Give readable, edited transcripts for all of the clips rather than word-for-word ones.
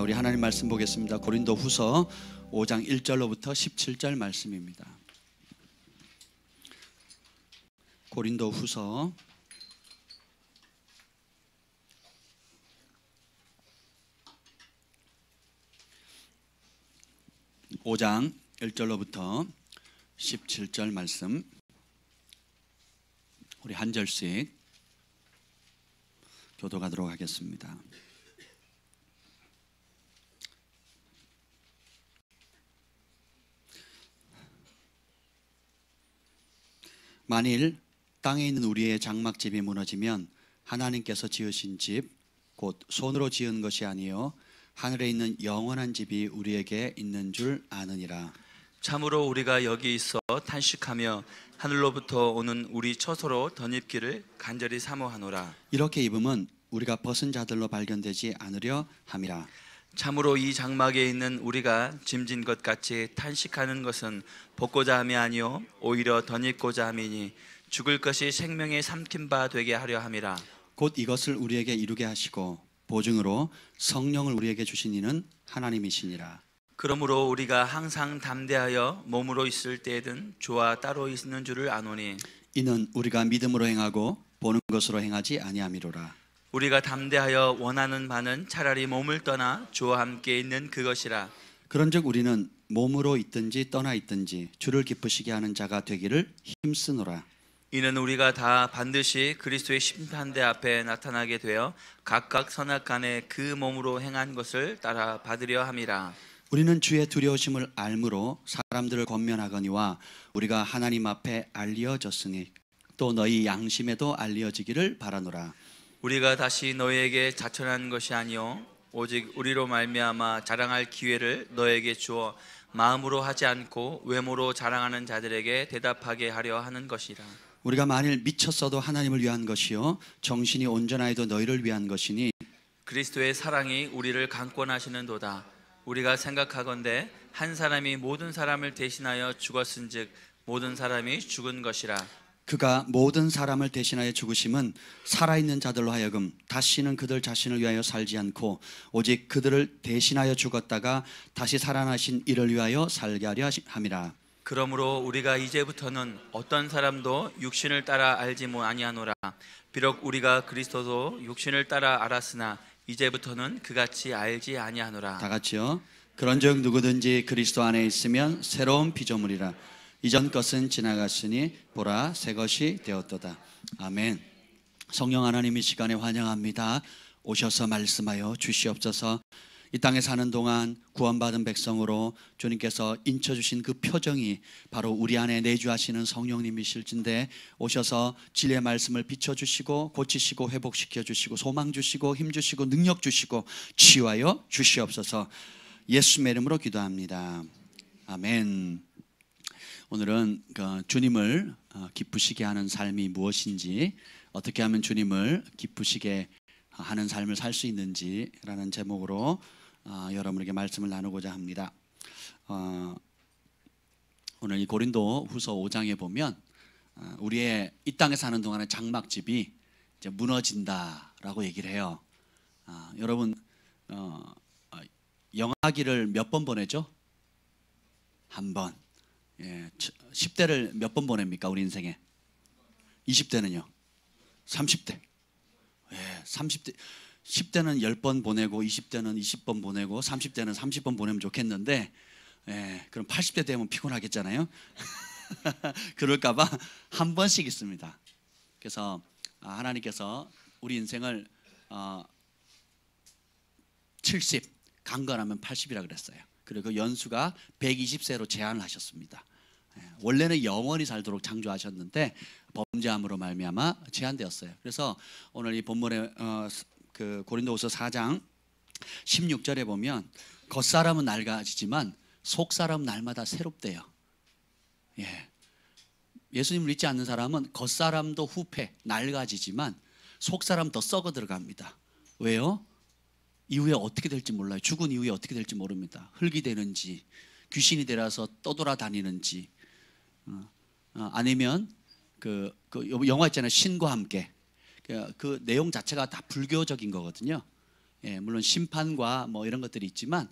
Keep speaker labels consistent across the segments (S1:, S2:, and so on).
S1: 우리 하나님 말씀 보겠습니다. 고린도 후서 5장 1절로부터 17절 말씀입니다. 고린도 후서 5장 1절로부터 17절 말씀, 우리 한 절씩 교독하도록 하겠습니다. 만일 땅에 있는 우리의 장막집이 무너지면 하나님께서 지으신 집 곧 손으로 지은 것이 아니요 하늘에 있는 영원한 집이 우리에게 있는 줄 아느니라.
S2: 참으로 우리가 여기 있어 탄식하며 하늘로부터 오는 우리 처소로 덧입기를 간절히 사모하노라.
S1: 이렇게 입음은 우리가 벗은 자들로 발견되지 않으려 함이라.
S2: 참으로 이 장막에 있는 우리가 짐진 것 같이 탄식하는 것은 벗고자 함이 아니요 오히려 덧입고자 함이니 죽을 것이 생명의 삼킨 바 되게 하려 함이라.
S1: 곧 이것을 우리에게 이루게 하시고 보증으로 성령을 우리에게 주신 이는 하나님이시니라.
S2: 그러므로 우리가 항상 담대하여 몸으로 있을 때에든 주와 따로 있는 줄을 아노니
S1: 이는 우리가 믿음으로 행하고 보는 것으로 행하지 아니함이로라.
S2: 우리가 담대하여 원하는 바는 차라리 몸을 떠나 주와 함께 있는 그것이라.
S1: 그런즉 우리는 몸으로 있든지 떠나 있든지 주를 기쁘시게 하는 자가 되기를 힘쓰노라.
S2: 이는 우리가 다 반드시 그리스도의 심판대 앞에 나타나게 되어 각각 선악간에 그 몸으로 행한 것을 따라 받으려 함이라.
S1: 우리는 주의 두려우심을 알므로 사람들을 권면하거니와 우리가 하나님 앞에 알려졌으니 또 너희 양심에도 알려지기를 바라노라.
S2: 우리가 다시 너희에게 자천한 것이 아니요 오직 우리로 말미암아 자랑할 기회를 너에게 주어 마음으로 하지 않고 외모로 자랑하는 자들에게 대답하게 하려 하는 것이라.
S1: 우리가 만일 미쳤어도 하나님을 위한 것이요 정신이 온전하여도 너희를 위한 것이니
S2: 그리스도의 사랑이 우리를 강권하시는도다. 우리가 생각하건대 한 사람이 모든 사람을 대신하여 죽었은즉 모든 사람이 죽은 것이라.
S1: 그가 모든 사람을 대신하여 죽으심은 살아있는 자들로 하여금 다시는 그들 자신을 위하여 살지 않고 오직 그들을 대신하여 죽었다가 다시 살아나신 이를 위하여 살게 하려 함이라.
S2: 그러므로 우리가 이제부터는 어떤 사람도 육신을 따라 알지 아니하노라. 비록 우리가 그리스도도 육신을 따라 알았으나 이제부터는 그같이 알지 아니하노라.
S1: 다 같이요. 그런즉 누구든지 그리스도 안에 있으면 새로운 피조물이라. 이전 것은 지나갔으니 보라 새 것이 되었도다. 아멘. 성령 하나님 이 시간에 환영합니다. 오셔서 말씀하여 주시옵소서. 이 땅에 사는 동안 구원받은 백성으로 주님께서 인쳐주신 그 표정이 바로 우리 안에 내주하시는 성령님이실진데 오셔서 진리의 말씀을 비춰주시고 고치시고 회복시켜 주시고 소망 주시고 힘 주시고 능력 주시고 치유하여 주시옵소서. 예수님의 이름으로 기도합니다. 아멘. 오늘은 주님을 기쁘시게 하는 삶이 무엇인지, 어떻게 하면 주님을 기쁘시게 하는 삶을 살 수 있는지라는 제목으로 여러분에게 말씀을 나누고자 합니다. 오늘 이 고린도 후서 5장에 보면 우리의 이 땅에 사는 동안의 장막집이 이제 무너진다라고 얘기를 해요. 여러분 영화기를 몇 번 보내죠? 한 번. 10대를 몇 번 보냅니까? 우리 인생에 20대는요? 30대. 30대 10대는 10번 보내고 20대는 20번 보내고 30대는 30번 보내면 좋겠는데 그럼 80대 되면 피곤하겠잖아요. 그럴까 봐 한 번씩 있습니다. 그래서 하나님께서 우리 인생을 70 강건하면 80이라 그랬어요. 그리고 그 연수가 120세로 제한을 하셨습니다. 원래는 영원히 살도록 창조하셨는데 범죄함으로 말미암아 제한되었어요. 그래서 오늘 이 본문의 그 고린도후서 4장 16절에 보면 겉사람은 낡아지지만 속사람은 날마다 새롭대요. 예수님을 믿지 않는 사람은 겉사람도 후패 낡아지지만 속사람 더 썩어 들어갑니다. 왜요? 이후에 어떻게 될지 몰라요. 죽은 이후에 어떻게 될지 모릅니다. 흙이 되는지 귀신이 되라서 떠돌아다니는지 아니면 그 영화 있잖아요. 신과 함께 그 내용 자체가 다 불교적인 거거든요. 물론 심판과 뭐 이런 것들이 있지만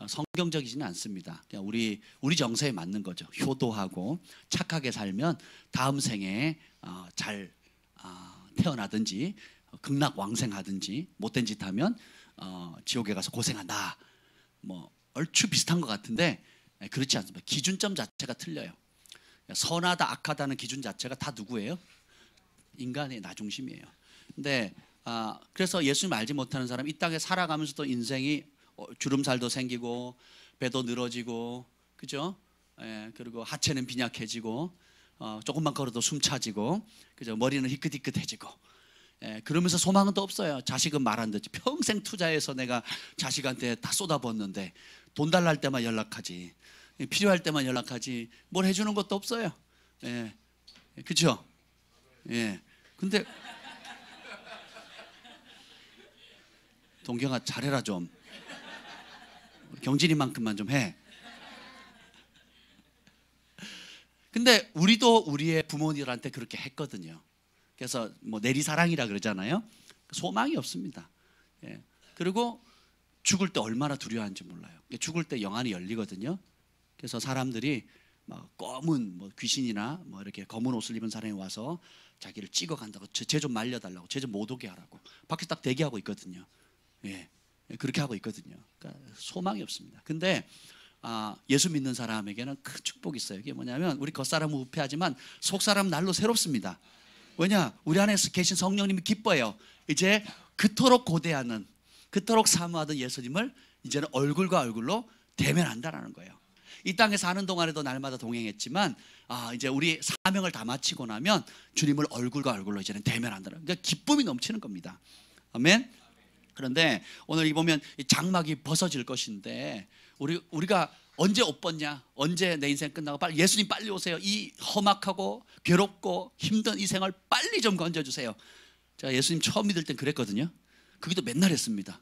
S1: 성경적이지는 않습니다. 그냥 우리 정서에 맞는 거죠. 효도하고 착하게 살면 다음 생에 잘 태어나든지 극락왕생하든지 못된 짓 하면 지옥에 가서 고생한다. 뭐 얼추 비슷한 것 같은데 그렇지 않습니다. 기준점 자체가 틀려요. 선하다 악하다는 기준 자체가 다 누구예요? 인간의 나 중심이에요. 근데 그래서 예수님 알지 못하는 사람 이 땅에 살아가면서도 인생이 주름살도 생기고 배도 늘어지고 그죠? 그리고 하체는 빈약해지고 조금만 걸어도 숨 차지고 그죠? 머리는 희끗희끗해지고 그러면서 소망은 또 없어요. 자식은 말 안 듣지. 평생 투자해서 내가 자식한테 다 쏟아붓는데 돈 달라 할 때만 연락하지. 필요할 때만 연락하지. 뭘 해주는 것도 없어요. 그렇죠? 근데 동경아 잘해라 좀. 경진이만큼만 좀 해. 근데 우리도 우리의 부모님들한테 그렇게 했거든요. 그래서 뭐 내리사랑이라 그러잖아요. 소망이 없습니다. 그리고 죽을 때 얼마나 두려워하는지 몰라요. 죽을 때 영안이 열리거든요. 그래서 사람들이 막 검은 뭐 귀신이나 뭐 이렇게 검은 옷을 입은 사람이 와서 자기를 찍어간다고 쟤 좀 말려달라고 쟤 좀 못 오게 하라고 밖에 딱 대기하고 있거든요. 그렇게 하고 있거든요. 그러니까 소망이 없습니다. 근데 예수 믿는 사람에게는 큰 축복이 있어요. 이게 뭐냐면 우리 겉사람은 우패하지만 속사람은 날로 새롭습니다. 왜냐? 우리 안에 계신 성령님이 기뻐요. 이제 그토록 고대하는 그토록 사모하던 예수님을 이제는 얼굴과 얼굴로 대면한다라는 거예요. 이 땅에 사는 동안에도 날마다 동행했지만 이제 우리 사명을 다 마치고 나면 주님을 얼굴과 얼굴로 이제는 대면한다는 그러니까 기쁨이 넘치는 겁니다. 아멘. 그런데 오늘 이 보면 장막이 벗어질 것인데 우리가 언제 옷 벗냐? 언제 내 인생 끝나고 빨리 예수님 빨리 오세요. 이 험악하고 괴롭고 힘든 이 생활 빨리 좀 건져주세요. 제가 예수님 처음 믿을 땐 그랬거든요. 그기도 맨날 했습니다.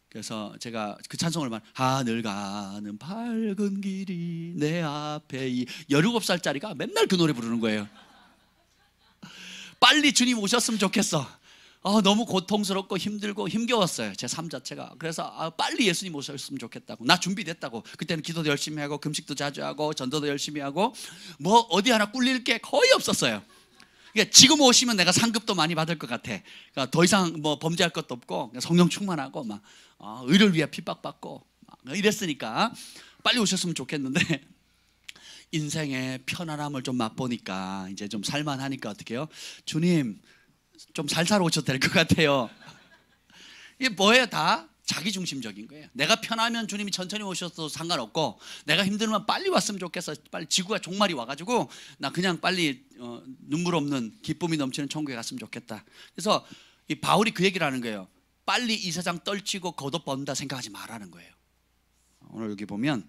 S1: 그래서 제가 그 찬송을 하늘 가는 밝은 길이 내 앞에 17살짜리가 맨날 그 노래 부르는 거예요. 빨리 주님 오셨으면 좋겠어. 너무 고통스럽고 힘들고 힘겨웠어요. 제 삶 자체가. 그래서 빨리 예수님 오셨으면 좋겠다고. 나 준비됐다고. 그때는 기도도 열심히 하고 금식도 자주 하고 전도도 열심히 하고 뭐 어디 하나 꿀릴 게 거의 없었어요. 그러니까 지금 오시면 내가 상급도 많이 받을 것 같아. 그러니까 더 이상 뭐 범죄할 것도 없고 성령 충만하고 막 의를 위해 핍박받고 막 이랬으니까 빨리 오셨으면 좋겠는데 인생의 편안함을 좀 맛보니까 이제 좀 살만하니까 어떻게 해요? 주님 좀 살살 오셔도 될 것 같아요. 이게 뭐예요? 다 자기중심적인 거예요. 내가 편하면 주님이 천천히 오셔도 상관없고 내가 힘들면 빨리 왔으면 좋겠어. 빨리 지구가 종말이 와가지고 나 그냥 빨리 눈물 없는 기쁨이 넘치는 천국에 갔으면 좋겠다. 그래서 이 바울이 그 얘기를 하는 거예요. 빨리 이 세상 떨치고 겉옷 벗는다 생각하지 말라는 거예요. 오늘 여기 보면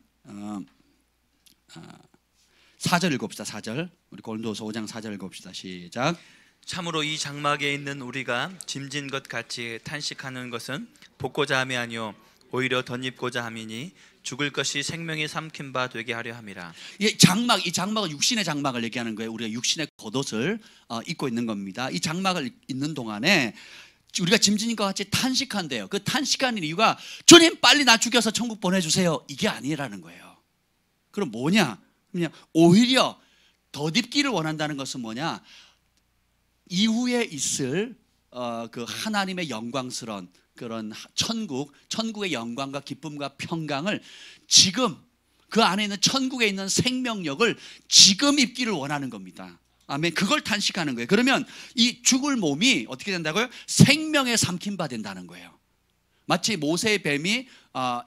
S1: 4절 읽읍시다. 4절 우리 고린도서 5장 4절 읽읍시다. 시작.
S2: 참으로 이 장막에 있는 우리가 짐진 것 같이 탄식하는 것은 복고자 함이 아니요 오히려 덧입고자 함이니 죽을 것이 생명이 삼킨 바 되게 하려 함이라.
S1: 이 장막은 육신의 장막을 얘기하는 거예요. 우리가 육신의 겉옷을 입고 있는 겁니다. 이 장막을 입는 동안에 우리가 짐진 것 같이 탄식한대요. 그 탄식하는 이유가 주님 빨리 나 죽여서 천국 보내주세요 이게 아니라는 거예요. 그럼 뭐냐? 그냥 오히려 덧입기를 원한다는 것은 뭐냐? 이후에 있을 그 하나님의 영광스러운 그런 천국의 영광과 기쁨과 평강을 지금 그 안에 있는 천국에 있는 생명력을 지금 입기를 원하는 겁니다. 아멘. 그걸 탄식하는 거예요. 그러면 이 죽을 몸이 어떻게 된다고요? 생명에 삼킨 바 된다는 거예요. 마치 모세의 뱀이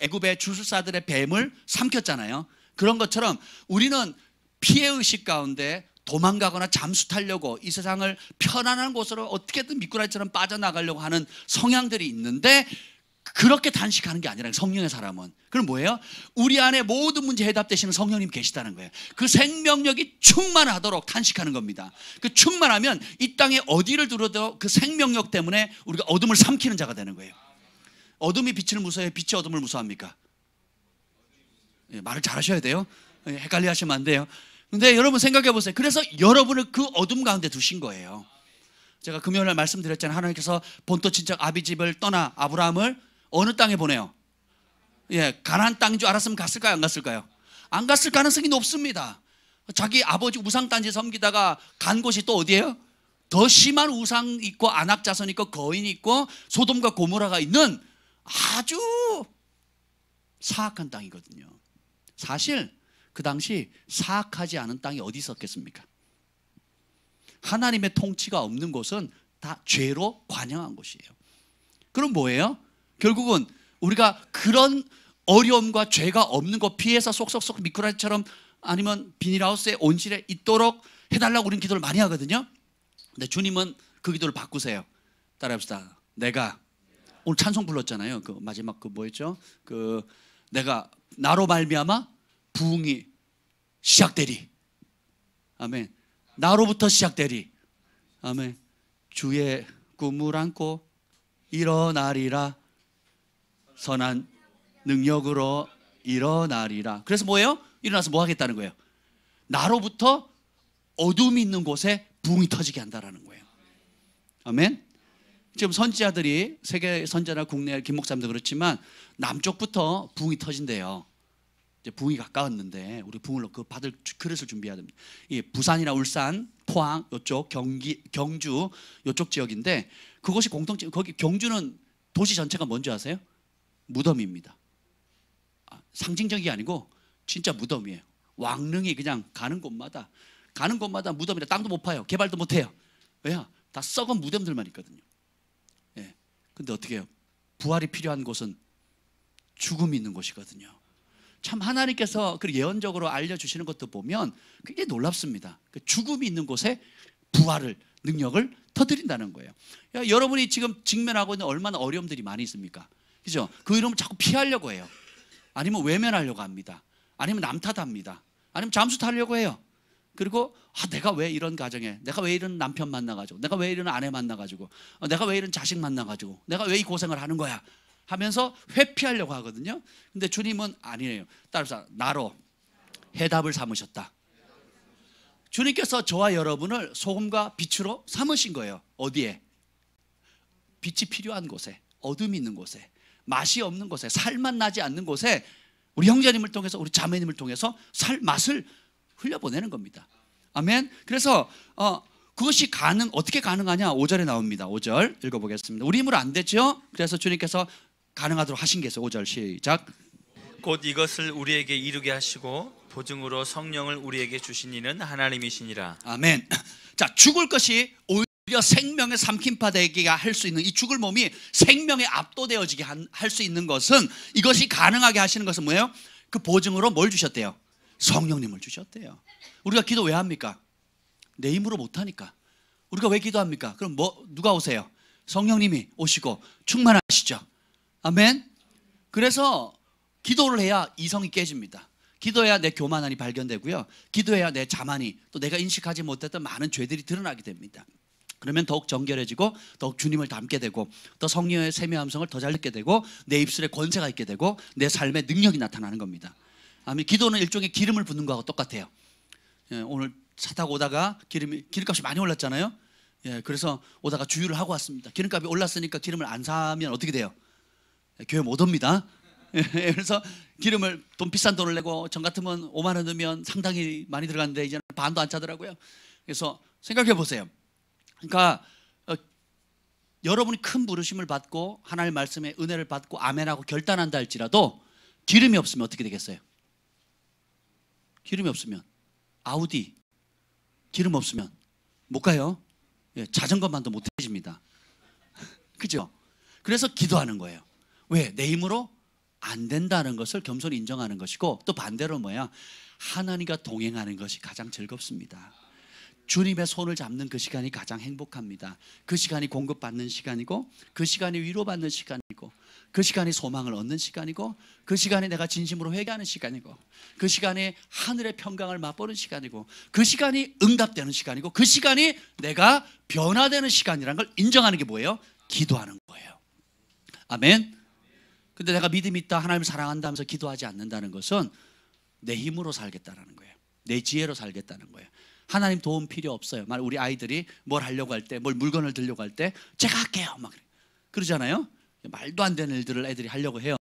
S1: 애굽의 주술사들의 뱀을 삼켰잖아요. 그런 것처럼 우리는 피해의식 가운데 도망가거나 잠수 타려고 이 세상을 편안한 곳으로 어떻게든 미꾸라지처럼 빠져나가려고 하는 성향들이 있는데 그렇게 단식하는 게 아니라 성령의 사람은 그럼 뭐예요? 우리 안에 모든 문제 해답되시는 성령님 계시다는 거예요. 그 생명력이 충만하도록 단식하는 겁니다. 그 충만하면 이 땅에 어디를 들어도 그 생명력 때문에 우리가 어둠을 삼키는 자가 되는 거예요. 어둠이 빛을 무서워해요? 빛이 어둠을 무서워합니까? 말을 잘하셔야 돼요. 헷갈려 하시면 안 돼요. 근데 여러분 생각해 보세요. 그래서 여러분을 그 어둠 가운데 두신 거예요. 제가 금요일날 말씀드렸잖아요. 하나님께서 본토 친척 아비 집을 떠나 아브라함을 어느 땅에 보내요? 예, 가나안 땅인 줄 알았으면 갔을까요? 안 갔을까요? 안 갔을 가능성이 높습니다. 자기 아버지 우상 단지 섬기다가 간 곳이 또 어디예요? 더 심한 우상 있고 안악자손 있고 거인 있고 소돔과 고모라가 있는 아주 사악한 땅이거든요. 사실 그 당시 사악하지 않은 땅이 어디 있었겠습니까? 하나님의 통치가 없는 곳은 다 죄로 관영한 곳이에요. 그럼 뭐예요? 결국은 우리가 그런 어려움과 죄가 없는 곳 피해서 쏙쏙쏙 미꾸라지처럼 아니면 비닐하우스에 온실에 있도록 해달라고 우리는 기도를 많이 하거든요. 근데 주님은 그 기도를 바꾸세요. 따라합시다. 내가 오늘 찬송 불렀잖아요. 그 마지막 그 뭐였죠? 그 내가 나로 말미암아 부흥이 시작되리. 아멘. 나로부터 시작되리. 아멘. 주의 꿈을 안고 일어나리라. 선한 능력으로 일어나리라. 그래서 뭐예요? 일어나서 뭐 하겠다는 거예요? 나로부터 어둠이 있는 곳에 부흥이 터지게 한다라는 거예요. 아멘. 지금 선지자들이 세계 선지자나 국내 김 목사님도 그렇지만 남쪽부터 부흥이 터진대요. 이제 부흥이 가까웠는데 우리 부흥을 그 받을 그릇을 준비해야 됩니다. 이 부산이나 울산, 포항 이쪽 경주 이쪽 지역인데 그것이 공통점. 거기 경주는 도시 전체가 뭔지 아세요? 무덤입니다. 상징적이 아니고 진짜 무덤이에요. 왕릉이 그냥 가는 곳마다 무덤이라 땅도 못 파요. 개발도 못 해요. 왜요? 다 썩은 무덤들만 있거든요. 예. 근데 어떻게 해요? 부활이 필요한 곳은 죽음이 있는 곳이거든요. 참 하나님께서 그 예언적으로 알려주시는 것도 보면 굉장히 놀랍습니다. 그 죽음이 있는 곳에 부활을 능력을 터뜨린다는 거예요. 야, 여러분이 지금 직면하고 있는 얼마나 어려움들이 많이 있습니까? 그죠? 그 이름을 자꾸 피하려고 해요. 아니면 외면하려고 합니다. 아니면 남 탓합니다. 아니면 잠수 타려고 해요. 그리고 내가 왜 이런 가정에, 내가 왜 이런 남편 만나가지고, 내가 왜 이런 아내 만나가지고, 내가 왜 이런 자식 만나가지고, 내가 왜 이 고생을 하는 거야 하면서 회피하려고 하거든요. 근데 주님은 아니에요. 따라서 나로 해답을 삼으셨다. 주님께서 저와 여러분을 소금과 빛으로 삼으신 거예요. 어디에? 빛이 필요한 곳에, 어둠이 있는 곳에, 맛이 없는 곳에, 살맛 나지 않는 곳에 우리 형제님을 통해서, 우리 자매님을 통해서 맛을 흘려보내는 겁니다. 아멘. 그래서 그것이 어떻게 가능하냐? 5절에 나옵니다. 5절 읽어보겠습니다. 우리 힘으로 안 되죠? 그래서 주님께서 가능하도록 하신 게 있어요. 5절 시작.
S2: 곧 이것을 우리에게 이루게 하시고 보증으로 성령을 우리에게 주신 이는 하나님이시니라.
S1: 아멘. 자, 죽을 것이 오히려 생명의 삼킴파 되게 할 수 있는 이 죽을 몸이 생명에 압도되어지게 할 수 있는 것은, 이것이 가능하게 하시는 것은 뭐예요? 그 보증으로 뭘 주셨대요? 성령님을 주셨대요. 우리가 기도 왜 합니까? 내 힘으로 못하니까. 우리가 왜 기도합니까? 그럼 누가 오세요? 성령님이 오시고 충만하시죠. 아멘. 그래서 기도를 해야 이성이 깨집니다. 기도해야 내 교만함이 발견되고요. 기도해야 내 자만이, 또 내가 인식하지 못했던 많은 죄들이 드러나게 됩니다. 그러면 더욱 정결해지고 더욱 주님을 닮게 되고 또 성령의 세미 함성을 더 잘 듣게 되고 내 입술에 권세가 있게 되고 내 삶에 능력이 나타나는 겁니다. 아멘. 기도는 일종의 기름을 붓는 거하고 똑같아요. 예, 오늘 차 타고 오다가 기름값이 많이 올랐잖아요. 예, 그래서 오다가 주유를 하고 왔습니다. 기름값이 올랐으니까 기름을 안 사면 어떻게 돼요? 예, 교회 못 옵니다. 예, 그래서 돈 비싼 돈을 내고 전 같으면 5만 원 넣으면 상당히 많이 들어갔는데 이제는 반도 안 차더라고요. 그래서 생각해 보세요. 그러니까 여러분이 큰 부르심을 받고 하나님의 말씀에 은혜를 받고 아멘하고 결단한다 할지라도 기름이 없으면 어떻게 되겠어요? 기름이 없으면 아우디 기름 없으면 못 가요. 예, 자전거만도 못 해집니다. 그죠? 그래서 기도하는 거예요. 왜? 내 힘으로 안 된다는 것을 겸손히 인정하는 것이고, 또 반대로 뭐야? 하나님과 동행하는 것이 가장 즐겁습니다. 주님의 손을 잡는 그 시간이 가장 행복합니다. 그 시간이 공급받는 시간이고, 그 시간이 위로받는 시간이고, 그 시간이 소망을 얻는 시간이고, 그 시간이 내가 진심으로 회개하는 시간이고, 그 시간이 하늘의 평강을 맛보는 시간이고, 그 시간이 응답되는 시간이고, 그 시간이 내가 변화되는 시간이라는 걸 인정하는 게 뭐예요? 기도하는 거예요. 아멘. 근데 내가 믿음이 있다, 하나님을 사랑한다 하면서 기도하지 않는다는 것은 내 힘으로 살겠다는 거예요. 내 지혜로 살겠다는 거예요. 하나님 도움 필요 없어요. 우리 아이들이 뭘 하려고 할 때, 뭘 물건을 들려고 할 때 제가 할게요 막 그러잖아요. 말도 안 되는 일들을 애들이 하려고 해요.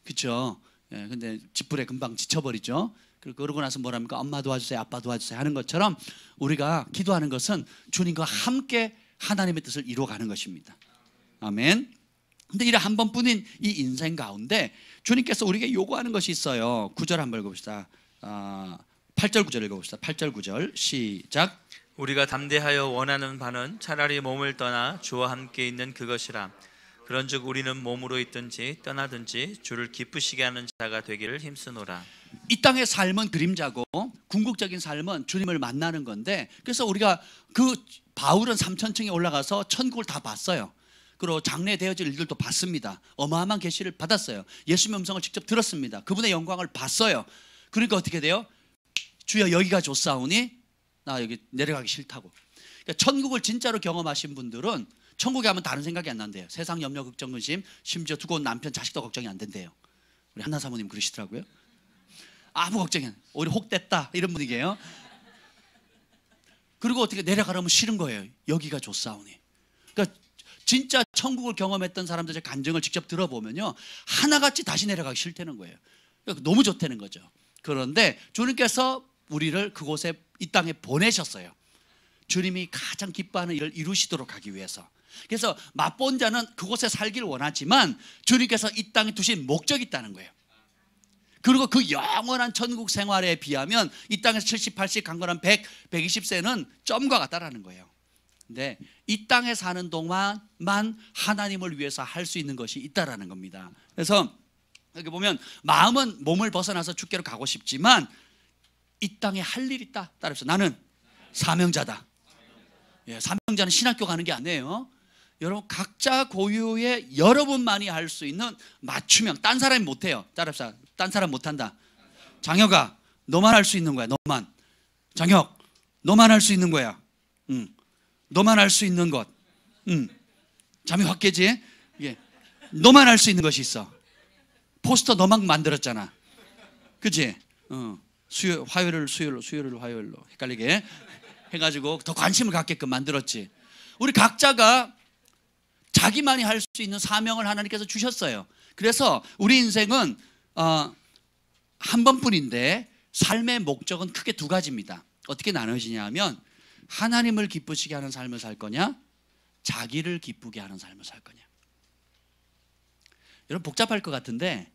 S1: 그렇죠? 예, 근데 짓불에 금방 지쳐버리죠. 그러고 나서 뭐랍니까? 엄마 도와주세요, 아빠 도와주세요 하는 것처럼 우리가 기도하는 것은 주님과 함께 하나님의 뜻을 이루어가는 것입니다. 아멘. 근데 이래 한 번뿐인 이 인생 가운데 주님께서 우리에게 요구하는 것이 있어요. 9절 한번 읽어봅시다. 8절 9절 읽어봅시다. 8절 9절 시작.
S2: 우리가 담대하여 원하는 바는 차라리 몸을 떠나 주와 함께 있는 그것이라. 그런즉 우리는 몸으로 있든지 떠나든지 주를 기쁘시게 하는 자가 되기를 힘쓰노라.
S1: 이 땅의 삶은 그림자고 궁극적인 삶은 주님을 만나는 건데, 그래서 우리가 그 바울은 3천층에 올라가서 천국을 다 봤어요. 그리고 장래 되어질 일들도 봤습니다. 어마어마한 계시를 받았어요. 예수님의 음성을 직접 들었습니다. 그분의 영광을 봤어요. 그러니까 어떻게 돼요? 주여 여기가 좋사오니 나 여기 내려가기 싫다고. 그러니까 천국을 진짜로 경험하신 분들은 천국에 가면 다른 생각이 안 난대요. 세상 염려 걱정 근심, 심지어 두고 온 남편 자식도 걱정이 안 된대요. 우리 한나 사모님 그러시더라고요. 아무 걱정이 안 돼요. 오히려 혹됐다 이런 분위기예요. 그리고 어떻게 내려가려면 싫은 거예요. 여기가 좋사오니. 그러니까 진짜 천국을 경험했던 사람들의 간증을 직접 들어보면요, 하나같이 다시 내려가기 싫다는 거예요. 그러니까 너무 좋다는 거죠. 그런데 주님께서 우리를 그곳에 이 땅에 보내셨어요. 주님이 가장 기뻐하는 일을 이루시도록 하기 위해서. 그래서 맛본 자는 그곳에 살기를 원하지만 주님께서 이 땅에 두신 목적이 있다는 거예요. 그리고 그 영원한 천국 생활에 비하면 이 땅에서 70, 80, 강건한 100, 120세는 점과 같다라는 거예요. 근데 이 땅에 사는 동안만 하나님을 위해서 할 수 있는 것이 있다라는 겁니다. 그래서 여기 보면 마음은 몸을 벗어나서 주께로 가고 싶지만 이 땅에 할 일이 있다. 따라서 나는 사명자다. 예, 사명자는 신학교 가는 게 아니에요. 여러분 각자 고유의 여러분만이 할 수 있는 맞춤형. 딴 사람이 못해요. 따라서 딴 사람 못한다. 장혁아 너만 할 수 있는 거야. 너만. 장혁 너만 할 수 있는 거야. 너만 할 수 있는 것. 잠이 확 깨지? 예. 너만 할 수 있는 것이 있어. 포스터 너만 만들었잖아. 그치? 화요일을 수요일로, 수요일을 화요일로 헷갈리게 해가지고 더 관심을 갖게끔 만들었지. 우리 각자가 자기만이 할 수 있는 사명을 하나님께서 주셨어요. 그래서 우리 인생은 한 번뿐인데 삶의 목적은 크게 두 가지입니다. 어떻게 나눠지냐 하면 하나님을 기쁘시게 하는 삶을 살 거냐, 자기를 기쁘게 하는 삶을 살 거냐. 여러분 복잡할 것 같은데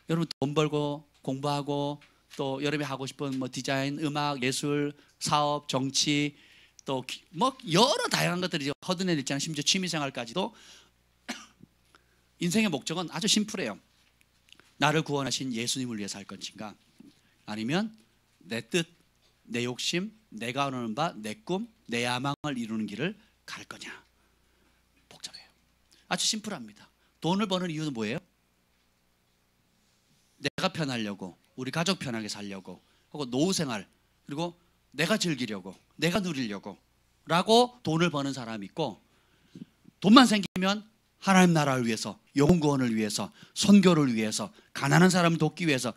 S1: 여러분 돈 벌고 공부하고 또 여러분이 하고 싶은 뭐 디자인, 음악, 예술, 사업, 정치 또 뭐 여러 다양한 것들이 허드렛 있잖아요. 심지어 취미생활까지도. 인생의 목적은 아주 심플해요. 나를 구원하신 예수님을 위해 살 것인가, 아니면 내 뜻, 내 욕심, 내가 원하는 바, 내 꿈, 내 야망을 이루는 길을 갈 거냐. 복잡해요. 아주 심플합니다. 돈을 버는 이유는 뭐예요? 내가 편하려고, 우리 가족 편하게 살려고 하고, 노후생활, 그리고 내가 즐기려고, 내가 누리려고 라고 돈을 버는 사람이 있고, 돈만 생기면 하나님 나라를 위해서, 영혼 구원을 위해서, 선교를 위해서, 가난한 사람을 돕기 위해서,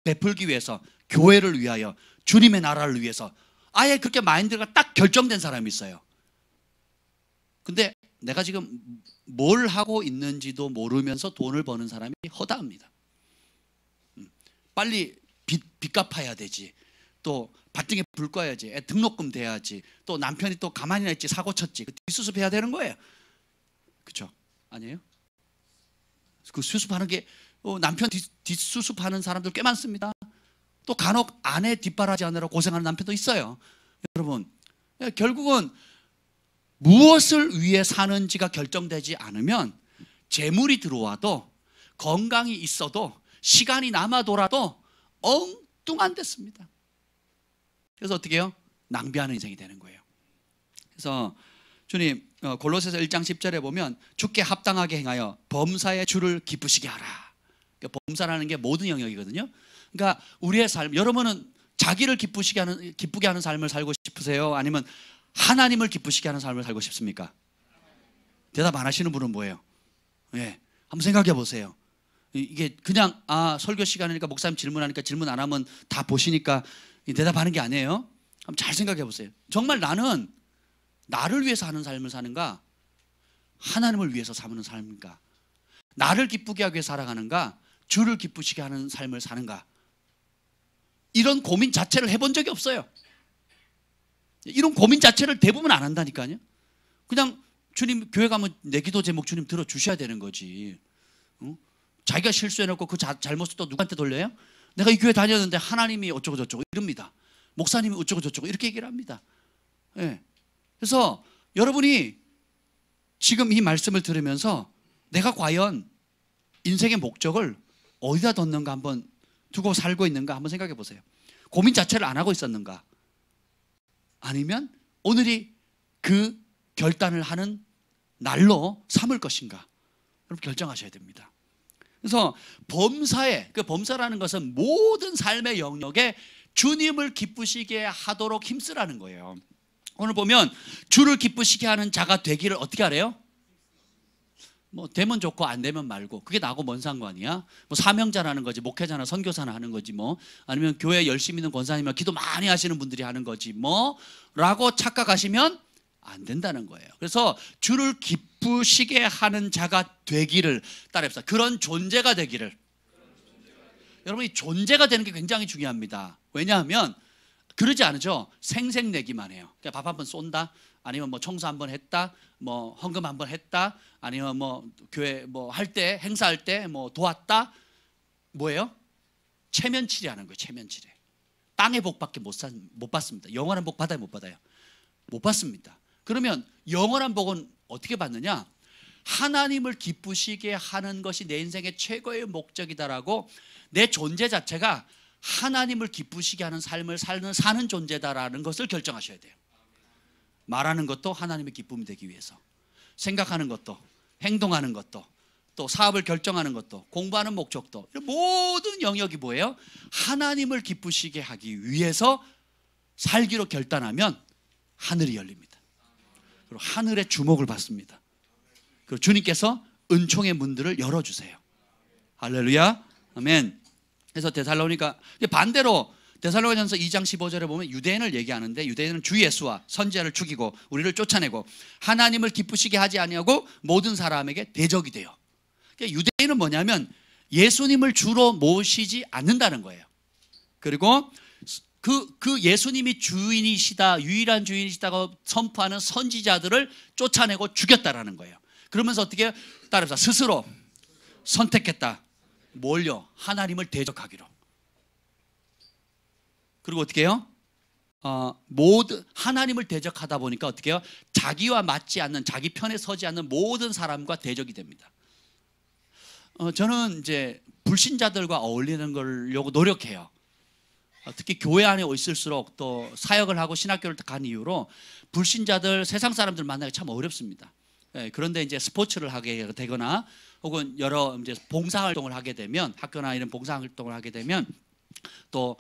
S1: 베풀기 위해서, 교회를 위하여, 주님의 나라를 위해서, 아예 그렇게 마인드가 딱 결정된 사람이 있어요. 근데 내가 지금 뭘 하고 있는지도 모르면서 돈을 버는 사람이 허다합니다. 빨리 빚 갚아야 되지, 또 밭등에 불 꺼야지, 애 등록금 대야지, 또 남편이 또 가만히 있지 사고 쳤지, 뒷수습해야 되는 거예요. 그렇죠? 아니에요? 그 수습하는 게 남편 뒷수습하는 사람들 꽤 많습니다. 또 간혹 아내 뒷바라지 하느라 고생하는 남편도 있어요. 여러분 결국은 무엇을 위해 사는지가 결정되지 않으면 재물이 들어와도, 건강이 있어도, 시간이 남아돌아도 엉뚱한 됐습니다. 그래서 어떻게 해요? 낭비하는 인생이 되는 거예요. 그래서 주님 골로새서 1장 10절에 보면 주께 합당하게 행하여 범사의 주를 기쁘시게 하라. 그러니까 범사라는 게 모든 영역이거든요. 그러니까 우리의 삶, 여러분은 자기를 기쁘게 하는 삶을 살고 싶으세요? 아니면 하나님을 기쁘시게 하는 삶을 살고 싶습니까? 대답 안 하시는 분은 뭐예요? 예, 한번 생각해 보세요. 이게 그냥 설교 시간이니까 목사님 질문하니까 질문 안 하면 다 보시니까 대답하는 게 아니에요. 한번 잘 생각해 보세요. 정말 나는 나를 위해서 하는 삶을 사는가, 하나님을 위해서 사는 삶인가? 나를 기쁘게 하기 위해 살아가는가, 주를 기쁘시게 하는 삶을 사는가, 이런 고민 자체를 해본 적이 없어요. 이런 고민 자체를 대부분 안 한다니까요. 그냥 주님 교회 가면 내 기도 제목 주님 들어주셔야 되는 거지. 자기가 실수해놓고 그 잘못을 또 누구한테 돌려요? 내가 이 교회 다녔는데 하나님이 어쩌고 저쩌고 이럽니다. 목사님이 어쩌고 저쩌고 이렇게 얘기를 합니다. 예. 그래서 여러분이 지금 이 말씀을 들으면서 내가 과연 인생의 목적을 어디다 뒀는가, 한번 두고 살고 있는가 한번 생각해 보세요. 고민 자체를 안 하고 있었는가, 아니면 오늘이 그 결단을 하는 날로 삼을 것인가, 여러분 결정하셔야 됩니다. 그래서 범사에, 그 범사라는 것은 모든 삶의 영역에 주님을 기쁘시게 하도록 힘쓰라는 거예요. 오늘 보면 주를 기쁘시게 하는 자가 되기를 어떻게 하래요? 뭐 되면 좋고 안 되면 말고, 그게 나하고 뭔 상관이야? 뭐 사명자라는 거지, 목회자나 선교사나 하는 거지 뭐, 아니면 교회 열심히 있는 권사님이나 기도 많이 하시는 분들이 하는 거지 뭐 라고 착각하시면 안 된다는 거예요. 그래서 주를 기쁘시게 하는 자가 되기를 따릅시다. 그런 존재가 되기를. 여러분이 존재가 되는 게 굉장히 중요합니다. 왜냐하면 그러지 않으죠. 생색내기만 해요. 그냥 밥 한 번 쏜다, 아니면 뭐 청소 한 번 했다, 뭐 헌금 한 번 했다, 아니면 뭐 교회 뭐 할 때, 행사할 때 뭐 도왔다. 뭐예요? 체면치레하는 거예요. 체면치레. 땅의 복밖에 못 받습니다. 영원한 복 받아요, 못 받아요? 못 받습니다. 그러면 영원한 복은 어떻게 받느냐? 하나님을 기쁘시게 하는 것이 내 인생의 최고의 목적이다라고, 내 존재 자체가 하나님을 기쁘시게 하는 삶을 사는 존재다라는 것을 결정하셔야 돼요. 말하는 것도 하나님의 기쁨이 되기 위해서, 생각하는 것도, 행동하는 것도, 또 사업을 결정하는 것도, 공부하는 목적도, 이런 모든 영역이 뭐예요? 하나님을 기쁘시게 하기 위해서 살기로 결단하면 하늘이 열립니다. 그리고 하늘의 주목을 받습니다. 그리고 주님께서 은총의 문들을 열어주세요. 할렐루야, 아멘. 그래서 데살로니가, 반대로 데살로니가전서 2장 15절에 보면 유대인을 얘기하는데, 유대인은 주 예수와 선지자를 죽이고 우리를 쫓아내고 하나님을 기쁘시게 하지 아니하고 모든 사람에게 대적이 돼요. 그러니까 유대인은 뭐냐면 예수님을 주로 모시지 않는다는 거예요. 그리고 그 예수님이 주인이시다, 유일한 주인이시다고 선포하는 선지자들을 쫓아내고 죽였다라는 거예요. 그러면서 어떻게 따라서 스스로 선택했다. 뭘요? 하나님을 대적하기로. 그리고 어떻게 해요? 모든 하나님을 대적하다 보니까 어떻게 해요? 자기와 맞지 않는, 자기 편에 서지 않는 모든 사람과 대적이 됩니다. 저는 이제 불신자들과 어울리는 걸려고 노력해요. 특히 교회 안에 있을수록, 또 사역을 하고 신학교를 간 이후로 불신자들, 세상 사람들 만나기 참 어렵습니다. 그런데 이제 스포츠를 하게 되거나 혹은 여러 이제 봉사활동을 하게 되면, 학교나 이런 봉사활동을 하게 되면, 또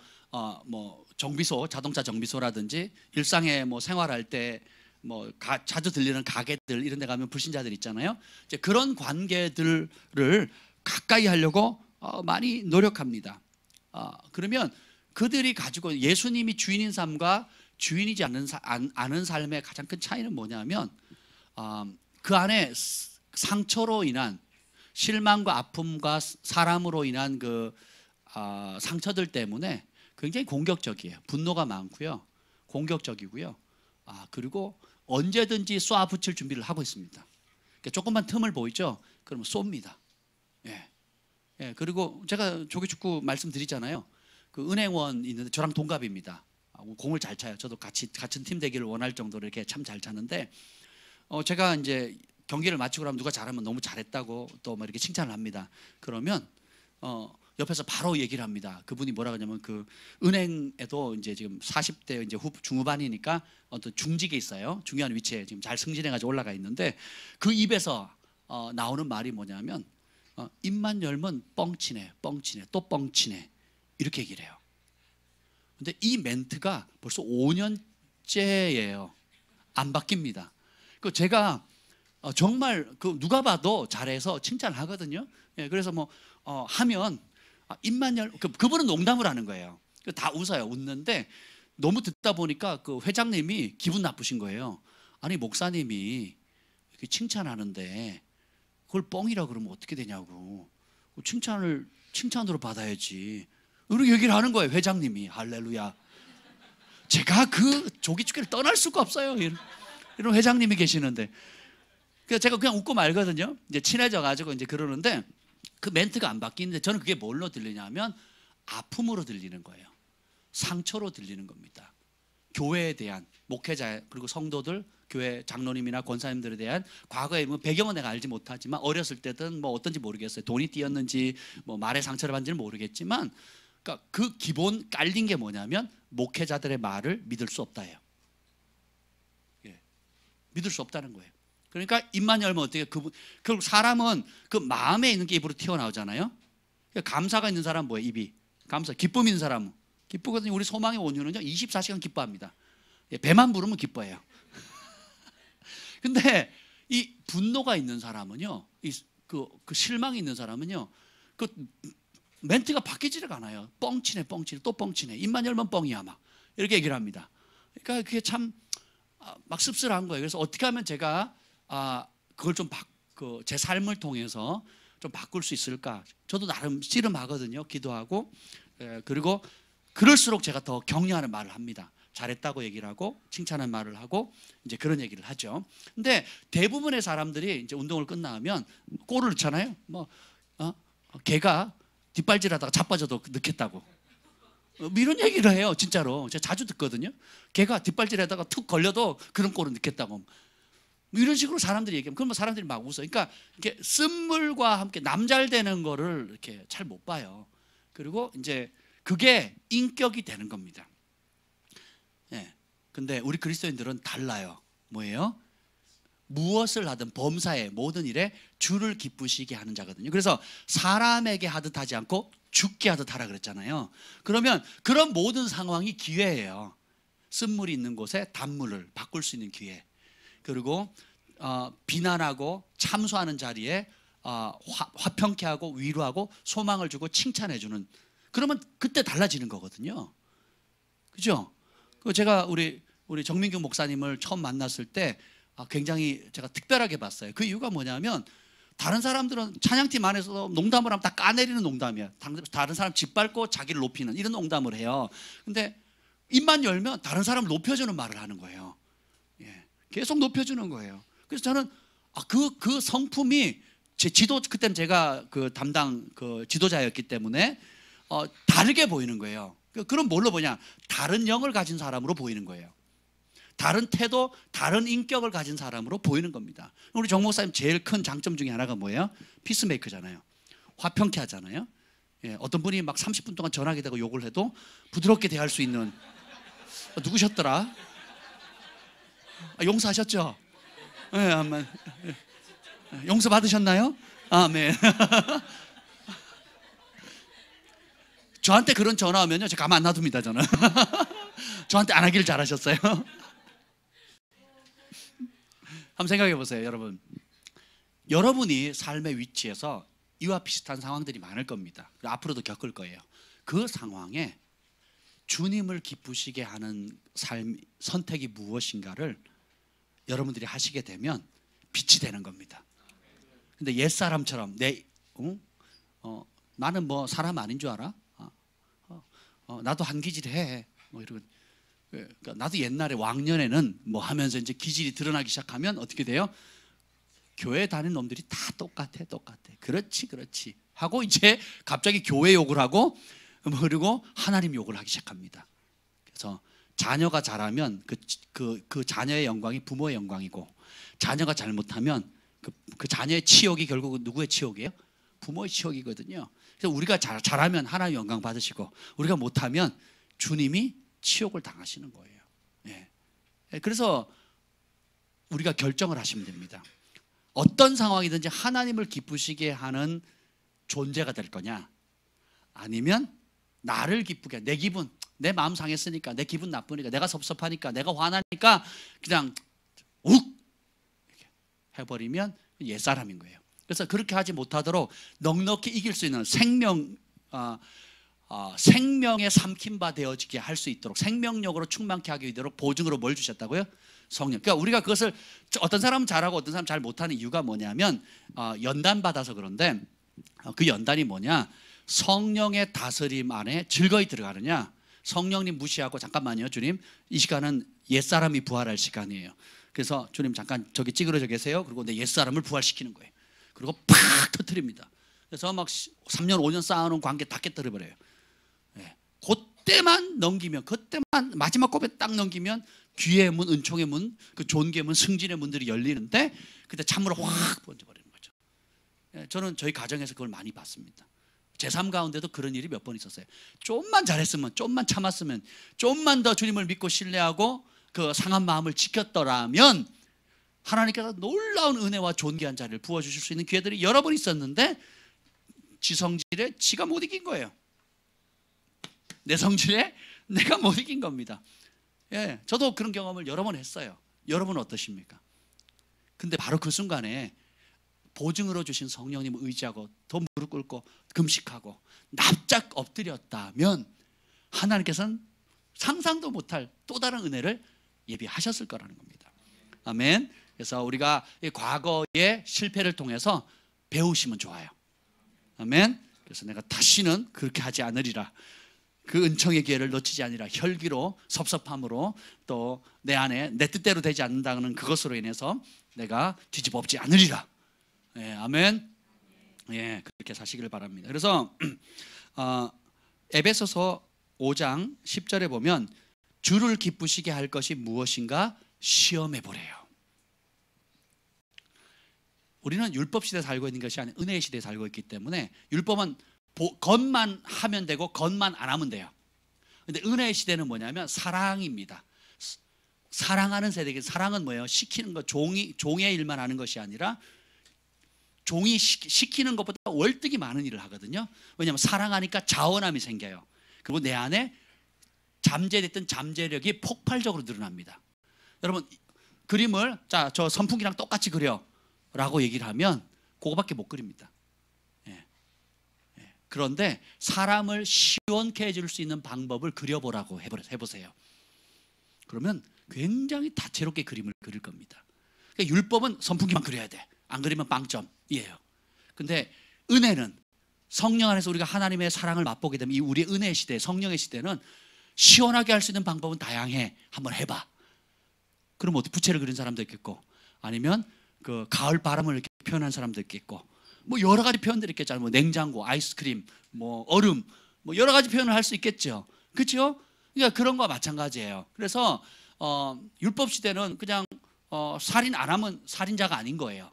S1: 뭐 정비소, 자동차 정비소라든지 일상에 뭐 생활할 때 뭐 자주 들리는 가게들 이런 데 가면 불신자들 있잖아요. 이제 그런 관계들을 가까이 하려고 많이 노력합니다. 그러면 그들이 가지고 예수님이 주인인 삶과 주인이지 않은 삶의 가장 큰 차이는 뭐냐면, 그 안에 상처로 인한, 실망과 아픔과 사람으로 인한 그 상처들 때문에 굉장히 공격적이에요. 분노가 많고요, 공격적이고요. 그리고 언제든지 쏴 붙일 준비를 하고 있습니다. 그러니까 조금만 틈을 보이죠? 그러면 쏩니다. 예. 그리고 제가 조기축구 말씀드리잖아요. 그 은행원 있는데 저랑 동갑입니다. 공을 잘 차요. 저도 같은 팀 되기를 원할 정도로 이렇게 참 잘 차는데, 제가 이제 경기를 마치고 나면 누가 잘하면 너무 잘했다고 또 막 이렇게 칭찬을 합니다. 그러면 옆에서 바로 얘기를 합니다. 그분이 뭐라 그러냐면, 그 은행에도 이제 지금 40대 이제 중후반이니까 어떤 중직에 있어요. 중요한 위치에 지금 잘 승진해가지고 올라가 있는데, 그 입에서 나오는 말이 뭐냐면, 입만 열면 뻥치네, 뻥치네, 또 뻥치네, 이렇게 얘기를 해요. 근데 이 멘트가 벌써 5년째예요. 안 바뀝니다. 그 제가 정말 그 누가 봐도 잘해서 칭찬을 하거든요. 그래서 뭐 하면 입만 열, 그분은 농담을 하는 거예요. 다 웃어요. 웃는데 너무 듣다 보니까 그 회장님이 기분 나쁘신 거예요. 아니 목사님이 이렇게 칭찬하는데 그걸 뻥이라 그러면 어떻게 되냐고. 칭찬으로 받아야지. 이렇게 얘기를 하는 거예요, 회장님이. 할렐루야. 제가 그 조기축제를 떠날 수가 없어요. 이런 회장님이 계시는데. 그래서 제가 그냥 웃고 말거든요. 이제 친해져가지고 이제 그러는데 그 멘트가 안 바뀌는데 저는 그게 뭘로 들리냐면 아픔으로 들리는 거예요. 상처로 들리는 겁니다. 교회에 대한 목회자 그리고 성도들, 교회 장로님이나 권사님들에 대한 과거의 뭐 배경은 내가 알지 못하지만 어렸을 때든 뭐 어떤지 모르겠어요. 돈이 띄었는지 뭐 말에 상처를 받는지는 모르겠지만, 그러니까 그 기본 깔린 게 뭐냐면 목회자들의 말을 믿을 수 없다예요. 예, 믿을 수 없다는 거예요. 그러니까 입만 열면 어떻게 결국 사람은 그 마음에 있는 게 입으로 튀어나오잖아요. 그러니까 감사가 있는 사람은 뭐예요? 입이. 감사, 기쁨 있는 사람은 기쁘거든요. 우리 소망의 온유는요 24시간 기뻐합니다. 예, 배만 부르면 기뻐해요. 근데 이 분노가 있는 사람은요, 그 실망이 있는 사람은요, 그 멘트가 바뀌지가 않아요. 뻥치네, 또 뻥치네. 입만 열면 뻥이야 막 이렇게 얘기를 합니다. 그러니까 그게 참 막 씁쓸한 거예요. 그래서 어떻게 하면 제가 그걸 좀 제 삶을 통해서 좀 바꿀 수 있을까? 저도 나름 씨름하거든요. 기도하고. 그리고 그럴수록 제가 더 격려하는 말을 합니다. 잘했다고 얘기를 하고 칭찬하는 말을 하고 이제 그런 얘기를 하죠. 근데 대부분의 사람들이 이제 운동을 끝나면 골을 넣잖아요. 뭐 개가 뒷발질하다가 자빠져도 넣겠다고. 이런 얘기를 해요. 진짜로 제가 자주 듣거든요. 개가 뒷발질하다가 툭 걸려도 그런 골을 넣겠다고. 이런 식으로 사람들이 얘기하면 그러면 사람들이 막 웃어요. 그러니까 이렇게 쓴물과 함께 남잘되는 거를 이렇게 잘 못 봐요. 그리고 이제 그게 인격이 되는 겁니다. 예. 근데 우리 그리스도인들은 달라요. 뭐예요? 무엇을 하든 범사에 모든 일에 주를 기쁘시게 하는 자거든요. 그래서 사람에게 하듯 하지 않고 죽게 하듯 하라 그랬잖아요. 그러면 그런 모든 상황이 기회예요. 쓴물이 있는 곳에 단물을 바꿀 수 있는 기회. 그리고 비난하고 참소하는 자리에 화평케 하고 위로하고 소망을 주고 칭찬해 주는, 그러면 그때 달라지는 거거든요. 그죠? 제가 우리 정민규 목사님을 처음 만났을 때 굉장히 제가 특별하게 봤어요. 그 이유가 뭐냐면 다른 사람들은 찬양팀 안에서 농담을 하면 다 까내리는 농담이야. 다른 사람 짓밟고 자기를 높이는 이런 농담을 해요. 근데 입만 열면 다른 사람을 높여주는 말을 하는 거예요. 예, 계속 높여주는 거예요. 그래서 저는 그 성품이 제 그때는 제가 그 담당 그 지도자였기 때문에 다르게 보이는 거예요. 그럼 뭘로 보냐? 다른 영을 가진 사람으로 보이는 거예요. 다른 태도, 다른 인격을 가진 사람으로 보이는 겁니다. 우리 정 목사님 제일 큰 장점 중에 하나가 뭐예요? 피스메이커잖아요. 화평케 하잖아요. 예, 어떤 분이 막 30분 동안 전화기 대고 욕을 해도 부드럽게 대할 수 있는, 누구셨더라? 용서하셨죠? 예, 아마 용서 받으셨나요? 아멘. 저한테 그런 전화 오면요, 제가 가만 안 놔둡니다. 저는 저한테 안 하기를 잘하셨어요. 한번 생각해 보세요, 여러분. 여러분이 삶의 위치에서 이와 비슷한 상황들이 많을 겁니다. 앞으로도 겪을 거예요. 그 상황에 주님을 기쁘시게 하는 선택이 무엇인가를 여러분들이 하시게 되면 빛이 되는 겁니다. 근데 옛사람처럼 나는 뭐 사람 아닌 줄 알아? 나도 한 기질 해. 뭐 이러고. 그러니까 나도 옛날에 왕년에는 뭐 하면서 이제 기질이 드러나기 시작하면 어떻게 돼요? 교회 다니는 놈들이 다 똑같아. 그렇지 하고 이제 갑자기 교회 욕을 하고 그리고 하나님 욕을 하기 시작합니다. 그래서 자녀가 잘하면 그 자녀의 영광이 부모의 영광이고, 자녀가 잘못하면 그 자녀의 치욕이 결국은 누구의 치욕이에요? 부모의 치욕이거든요. 그래서 우리가 잘하면 하나님 영광 받으시고, 우리가 못하면 주님이 치욕을 당하시는 거예요. 예. 그래서 우리가 결정을 하시면 됩니다. 어떤 상황이든지 하나님을 기쁘시게 하는 존재가 될 거냐, 아니면 나를 기쁘게, 내 기분, 내 마음 상했으니까, 내 기분 나쁘니까, 내가 섭섭하니까, 내가 화나니까 그냥 욱 이렇게 해버리면 옛사람인 거예요. 그래서 그렇게 하지 못하도록 넉넉히 이길 수 있는 생명에 삼킨 바 되어지게 할 수 있도록, 생명력으로 충만케 하기 위도록 보증으로 뭘 주셨다고요? 성령. 그러니까 우리가 그것을, 어떤 사람은 잘하고 어떤 사람은 잘 못하는 이유가 뭐냐면 연단 받아서 그런데, 그 연단이 뭐냐, 성령의 다스림 안에 즐거이 들어가느냐, 성령님 무시하고 잠깐만요 주님, 이 시간은 옛사람이 부활할 시간이에요. 그래서 주님 잠깐 저기 찌그러져 계세요. 그리고 내 옛사람을 부활시키는 거예요. 그리고 팍 터뜨립니다. 그래서 막 3년 5년 쌓아놓은 관계 다 깨뜨려버려요. 네. 그때만 넘기면, 그때만 마지막 곱에 딱 넘기면 귀의 문, 은총의 문, 그 존귀의 문, 승진의 문들이 열리는데 그때 찬물을 확 번져버리는 거죠. 네. 저는 저희 가정에서 그걸 많이 봤습니다. 제 삶 가운데도 그런 일이 몇 번 있었어요. 좀만 잘했으면, 좀만 참았으면, 좀만 더 주님을 믿고 신뢰하고 그 상한 마음을 지켰더라면 하나님께서 놀라운 은혜와 존귀한 자리를 부어주실 수 있는 기회들이 여러 번 있었는데 지 성질에 지가 못 이긴 거예요. 내 성질에 내가 못 이긴 겁니다. 예, 저도 그런 경험을 여러 번 했어요. 여러분 어떠십니까? 근데 바로 그 순간에 보증으로 주신 성령님을 의지하고 더 무릎 꿇고 금식하고 납작 엎드렸다면 하나님께서는 상상도 못할 또 다른 은혜를 예비하셨을 거라는 겁니다. 아멘. 그래서 우리가 과거의 실패를 통해서 배우시면 좋아요. 아멘. 그래서 내가 다시는 그렇게 하지 않으리라, 그 은총의 기회를 놓치지 않으리라, 혈기로 섭섭함으로 또 내 안에 내 뜻대로 되지 않는다는 그것으로 인해서 내가 뒤집어 엎지 않으리라. 예, 아멘. 예, 그렇게 사시기를 바랍니다. 그래서 에베소서 5장 10절에 보면 주를 기쁘시게 할 것이 무엇인가 시험해 보래요. 우리는 율법 시대에 살고 있는 것이 아니라 은혜의 시대에 살고 있기 때문에 율법은 겉만 하면 되고 겉만 안 하면 돼요. 근데 은혜의 시대는 뭐냐면 사랑입니다. 사랑하는 세대이기, 사랑은 뭐예요? 시키는 것, 종의 일만 하는 것이 아니라 종이 시키는 것보다 월등히 많은 일을 하거든요. 왜냐하면 사랑하니까 자원함이 생겨요. 그리고 내 안에 잠재됐던 잠재력이 폭발적으로 늘어납니다. 여러분 그림을 자, 저 선풍기랑 똑같이 그려 라고 얘기를 하면 그거밖에 못 그립니다. 예. 예. 그런데 사람을 시원케 해줄 수 있는 방법을 그려보라고 해보세요. 그러면 굉장히 다채롭게 그림을 그릴 겁니다. 그러니까 율법은 선풍기만 그려야 돼. 안 그리면 빵점이에요. 근데 은혜는 성령 안에서 우리가 하나님의 사랑을 맛보게 되면 이 우리의 은혜의 시대, 성령의 시대는 시원하게 할 수 있는 방법은 다양해. 한번 해봐. 그럼 어떻게 부채를 그린 사람도 있겠고, 아니면 그 가을 바람을 이렇게 표현한 사람도 있겠고, 뭐 여러 가지 표현들이 있겠잖아요. 뭐 냉장고, 아이스크림, 뭐 얼음, 뭐 여러 가지 표현을 할 수 있겠죠. 그렇죠? 그러니까 그런 거와 마찬가지예요. 그래서 율법 시대는 그냥 살인 안 하면 살인자가 아닌 거예요.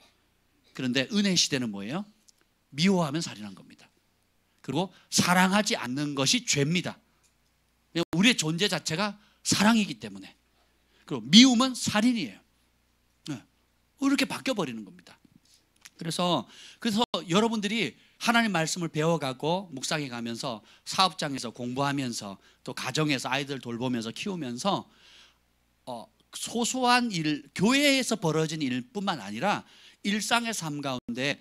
S1: 그런데 은혜 시대는 뭐예요? 미워하면 살인한 겁니다. 그리고 사랑하지 않는 것이 죄입니다. 우리의 존재 자체가 사랑이기 때문에. 그리고 미움은 살인이에요. 이렇게 바뀌어버리는 겁니다. 그래서 여러분들이 하나님 말씀을 배워가고 묵상해 가면서 사업장에서 공부하면서 또 가정에서 아이들 돌보면서 키우면서 소소한 일, 교회에서 벌어진 일뿐만 아니라 일상의 삶 가운데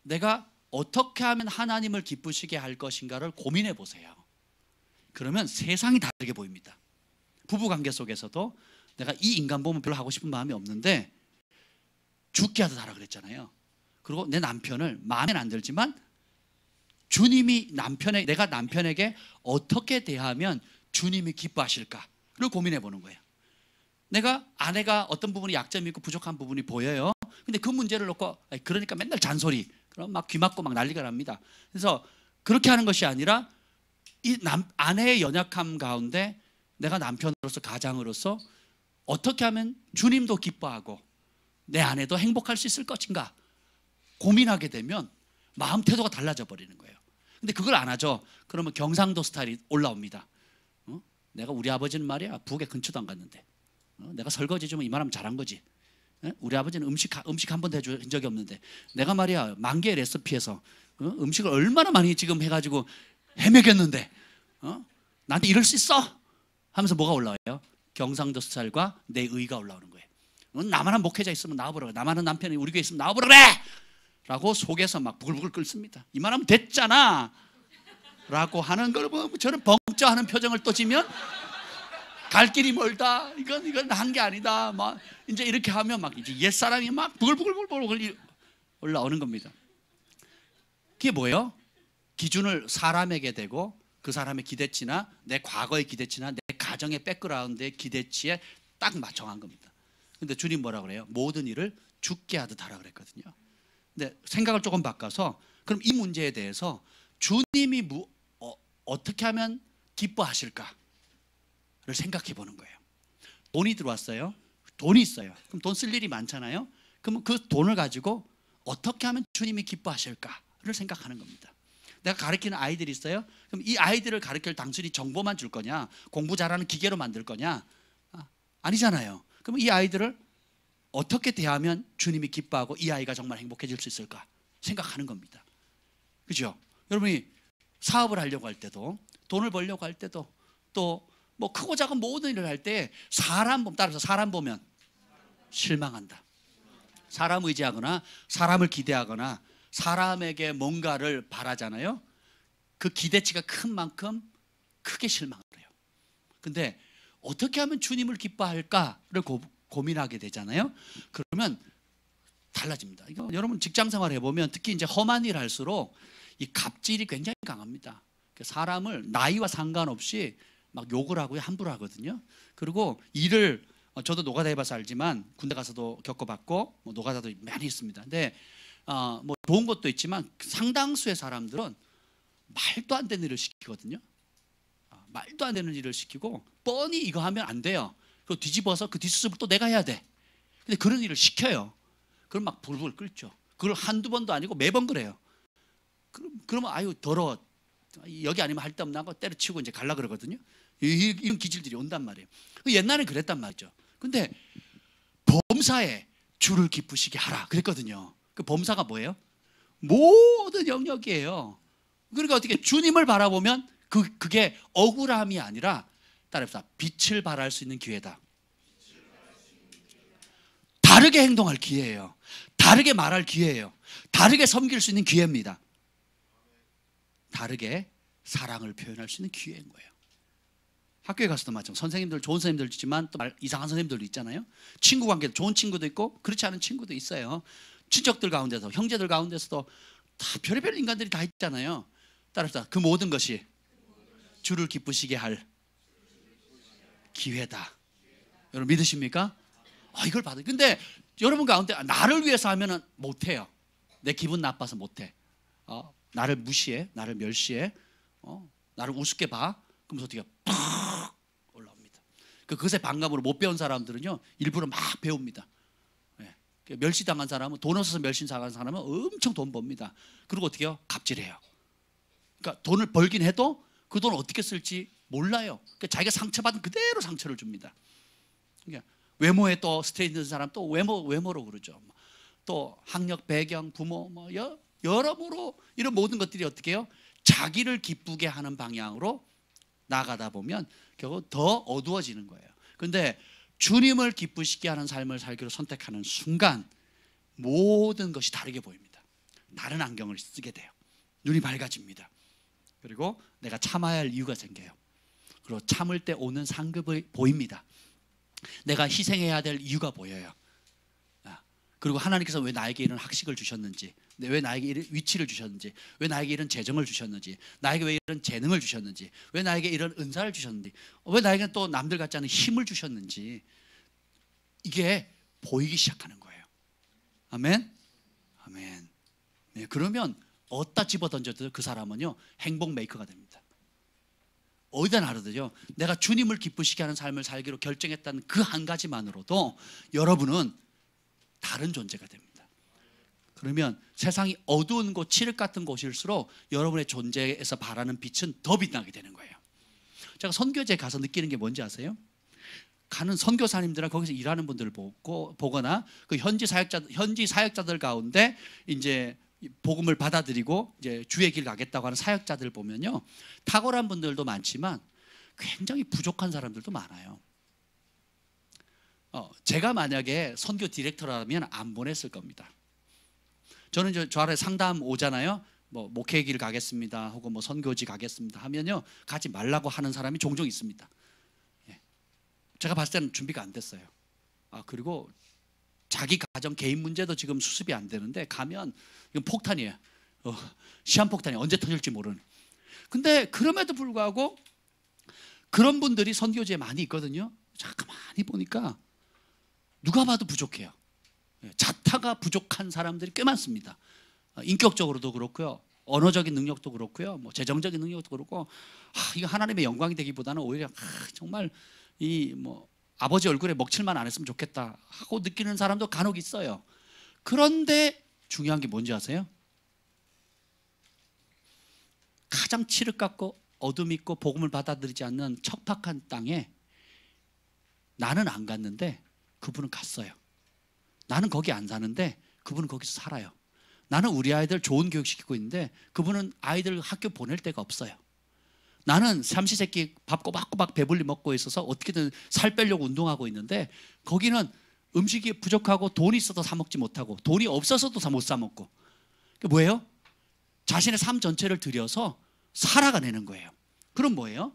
S1: 내가 어떻게 하면 하나님을 기쁘시게 할 것인가를 고민해 보세요. 그러면 세상이 다르게 보입니다. 부부관계 속에서도 내가 이 인간 보면 별로 하고 싶은 마음이 없는데 죽게 하듯 하라 그랬잖아요. 그리고 내 남편을 마음에 안 들지만 주님이 내가 남편에게 어떻게 대하면 주님이 기뻐하실까? 를 고민해 보는 거예요. 내가 아내가 어떤 부분이 약점이 있고 부족한 부분이 보여요. 근데 그 문제를 놓고 그러니까 맨날 잔소리, 그럼 막 귀 막고 막 난리가 납니다. 그래서 그렇게 하는 것이 아니라 이 아내의 연약함 가운데 내가 남편으로서, 가장으로서 어떻게 하면 주님도 기뻐하고 내 아내도 행복할 수 있을 것인가 고민하게 되면 마음 태도가 달라져 버리는 거예요. 근데 그걸 안 하죠. 그러면 경상도 스타일이 올라옵니다. 내가 우리 아버지는 말이야 부엌에 근처도 안 갔는데 내가 설거지 좀 이만하면 잘한 거지. 우리 아버지는 음식 한 번도 해준 적이 없는데 내가 말이야 만개의 레시피에서 음식을 얼마나 많이 지금 해가지고 헤매겼는데 나한테 이럴 수 있어? 하면서 뭐가 올라와요? 경상도 스타일과 내 의가 올라오는 거예요. 나만한 목회자 있으면 나와보라 그래. 나만한 남편이 우리 교회 있으면 나와보라 그래! 라고 속에서 막 부글부글 끓습니다. 이만하면 됐잖아. 라고 하는 걸 보면 저는 벙쪄하는 표정을 또 지면 갈 길이 멀다. 이건 한 게 아니다. 막 이제 이렇게 하면 막 이제 옛사람이 막 부글부글 올라오는 겁니다. 그게 뭐예요? 기준을 사람에게 대고 그 사람의 기대치나 내 과거의 기대치나 내 가정의 백그라운드의 기대치에 딱 맞춰간 겁니다. 근데 주님 뭐라 그래요? 모든 일을 죽게 하듯 하라 그랬거든요. 근데 생각을 조금 바꿔서 그럼 이 문제에 대해서 주님이 어떻게 하면 기뻐하실까를 생각해 보는 거예요. 돈이 들어왔어요. 돈이 있어요. 그럼 돈 쓸 일이 많잖아요. 그럼 그 돈을 가지고 어떻게 하면 주님이 기뻐하실까를 생각하는 겁니다. 내가 가르치는 아이들이 있어요. 그럼 이 아이들을 가르칠 단순히 정보만 줄 거냐, 공부 잘하는 기계로 만들 거냐? 아니잖아요. 그럼 이 아이들을 어떻게 대하면 주님이 기뻐하고 이 아이가 정말 행복해질 수 있을까 생각하는 겁니다. 그죠? 여러분이 사업을 하려고 할 때도, 돈을 벌려고 할 때도, 또 뭐 크고 작은 모든 일을 할 때 따라서 사람 보면 실망한다. 사람 의지하거나 사람을 기대하거나 사람에게 뭔가를 바라잖아요. 그 기대치가 큰 만큼 크게 실망을 해요. 근데 어떻게 하면 주님을 기뻐할까를 고민하게 되잖아요. 그러면 달라집니다. 이거 여러분 직장 생활 해보면 특히 이제 험한 일 할수록 이 갑질이 굉장히 강합니다. 사람을 나이와 상관없이 막 욕을 하고요, 함부로 하거든요. 그리고 일을 저도 노가다 해봐서 알지만 군대 가서도 겪어봤고 노가다도 많이 있습니다. 근데 뭐 좋은 것도 있지만 상당수의 사람들은 말도 안 되는 일을 시키거든요. 말도 안 되는 일을 시키고 뻔히 이거 하면 안 돼요. 그리고 뒤집어서 그 뒷수습을 또 내가 해야 돼. 근데 그런 일을 시켜요. 그럼 막 불불 끓죠. 그걸 한두 번도 아니고 매번 그래요. 그러면 아유 더러워. 여기 아니면 할 데 없나 하고 때려치고 이제 갈라 그러거든요. 이런 기질들이 온단 말이에요. 옛날에 그랬단 말이죠. 근데 범사에 주를 기쁘시게 하라 그랬거든요. 그 범사가 뭐예요? 모든 영역이에요. 그러니까 어떻게 주님을 바라보면 그게 억울함이 아니라 따라합시다. 빛을 발할 수 있는 기회다. 다르게 행동할 기회예요. 다르게 말할 기회예요. 다르게 섬길 수 있는 기회입니다. 다르게 사랑을 표현할 수 있는 기회인 거예요. 학교에 가서도 마찬가지. 선생님들 좋은 선생님들 있지만 또 이상한 선생님들도 있잖아요. 친구 관계도 좋은 친구도 있고 그렇지 않은 친구도 있어요. 친척들 가운데서 형제들 가운데서도 다 별의별 인간들이 다 있잖아요. 따라서 그 모든 것이 주를 기쁘시게 할 기회다. 여러분 믿으십니까? 이걸 받아요. 근데 여러분 가운데 나를 위해서 하면은 못해요. 내 기분 나빠서 못해. 나를 무시해, 나를 멸시해, 나를 우습게 봐. 그러면서 어떻게 팍 올라옵니다. 그것에 반감으로 못 배운 사람들은요 일부러 막 배웁니다. 멸시당한 사람은 돈 없어서 멸시당한 사람은 엄청 돈 법니다. 그리고 어떻게 해요? 갑질해요. 그러니까 돈을 벌긴 해도 그 돈 어떻게 쓸지 몰라요. 그러니까 자기가 상처받은 그대로 상처를 줍니다. 그러니까 외모에 또 스트레스 있는 사람 또 외모로 그러죠. 또 학력, 배경, 부모 뭐 여러모로 이런 모든 것들이 어떻게 해요? 자기를 기쁘게 하는 방향으로 나가다 보면 결국 더 어두워지는 거예요. 그런데 주님을 기쁘시게 하는 삶을 살기로 선택하는 순간 모든 것이 다르게 보입니다. 다른 안경을 쓰게 돼요. 눈이 밝아집니다. 그리고 내가 참아야 할 이유가 생겨요. 그리고 참을 때 오는 상급이 보입니다. 내가 희생해야 될 이유가 보여요. 그리고 하나님께서 왜 나에게 이런 학식을 주셨는지, 왜 나에게 이런 위치를 주셨는지, 왜 나에게 이런 재정을 주셨는지, 나에게 왜 이런 재능을 주셨는지, 왜 나에게 이런 은사를 주셨는지, 왜 나에게 또 남들 같지 않은 힘을 주셨는지 이게 보이기 시작하는 거예요. 아멘? 아멘. 네, 그러면 어디다 집어던져도 그 사람은요 행복 메이커가 됩니다. 어디다 놔둬도요 내가 주님을 기쁘시게 하는 삶을 살기로 결정했다는 그 한 가지만으로도 여러분은 다른 존재가 됩니다. 그러면 세상이 어두운 곳, 칠흑 같은 곳일수록 여러분의 존재에서 바라는 빛은 더 빛나게 되는 거예요. 제가 선교지에 가서 느끼는 게 뭔지 아세요? 가는 선교사님들은 거기서 일하는 분들을 보거나 그 현지 사역자들 가운데 이제 복음을 받아들이고 이제 주의 길 가겠다고 하는 사역자들 보면요 탁월한 분들도 많지만 굉장히 부족한 사람들도 많아요. 제가 만약에 선교 디렉터라면 안 보냈을 겁니다. 저는 저 아래 상담 오잖아요. 뭐 목회 길 가겠습니다 혹은 뭐 선교지 가겠습니다 하면요 가지 말라고 하는 사람이 종종 있습니다. 예. 제가 봤을 때는 준비가 안 됐어요. 그리고 자기 가정 개인 문제도 지금 수습이 안 되는데 가면 이건 폭탄이에요. 시한폭탄이 언제 터질지 모르는. 근데 그럼에도 불구하고 그런 분들이 선교지에 많이 있거든요. 가만히 보니까 누가 봐도 부족해요. 자타가 부족한 사람들이 꽤 많습니다. 인격적으로도 그렇고요, 언어적인 능력도 그렇고요, 뭐 재정적인 능력도 그렇고, 이거 하나님의 영광이 되기보다는 오히려 정말 이 뭐 아버지 얼굴에 먹칠만 안 했으면 좋겠다 하고 느끼는 사람도 간혹 있어요. 그런데 중요한 게 뭔지 아세요? 가장 칠흑 같고 어둠 있고 복음을 받아들이지 않는 척박한 땅에 나는 안 갔는데 그분은 갔어요. 나는 거기 안 사는데 그분은 거기서 살아요. 나는 우리 아이들 좋은 교육 시키고 있는데 그분은 아이들 학교 보낼 데가 없어요. 나는 삼시세끼 밥 꼬박꼬박 배불리 먹고 있어서 어떻게든 살 빼려고 운동하고 있는데 거기는 음식이 부족하고 돈이 있어도 사 먹지 못하고 돈이 없어서도 못 사 먹고. 그게 뭐예요? 자신의 삶 전체를 들여서 살아가내는 거예요. 그럼 뭐예요?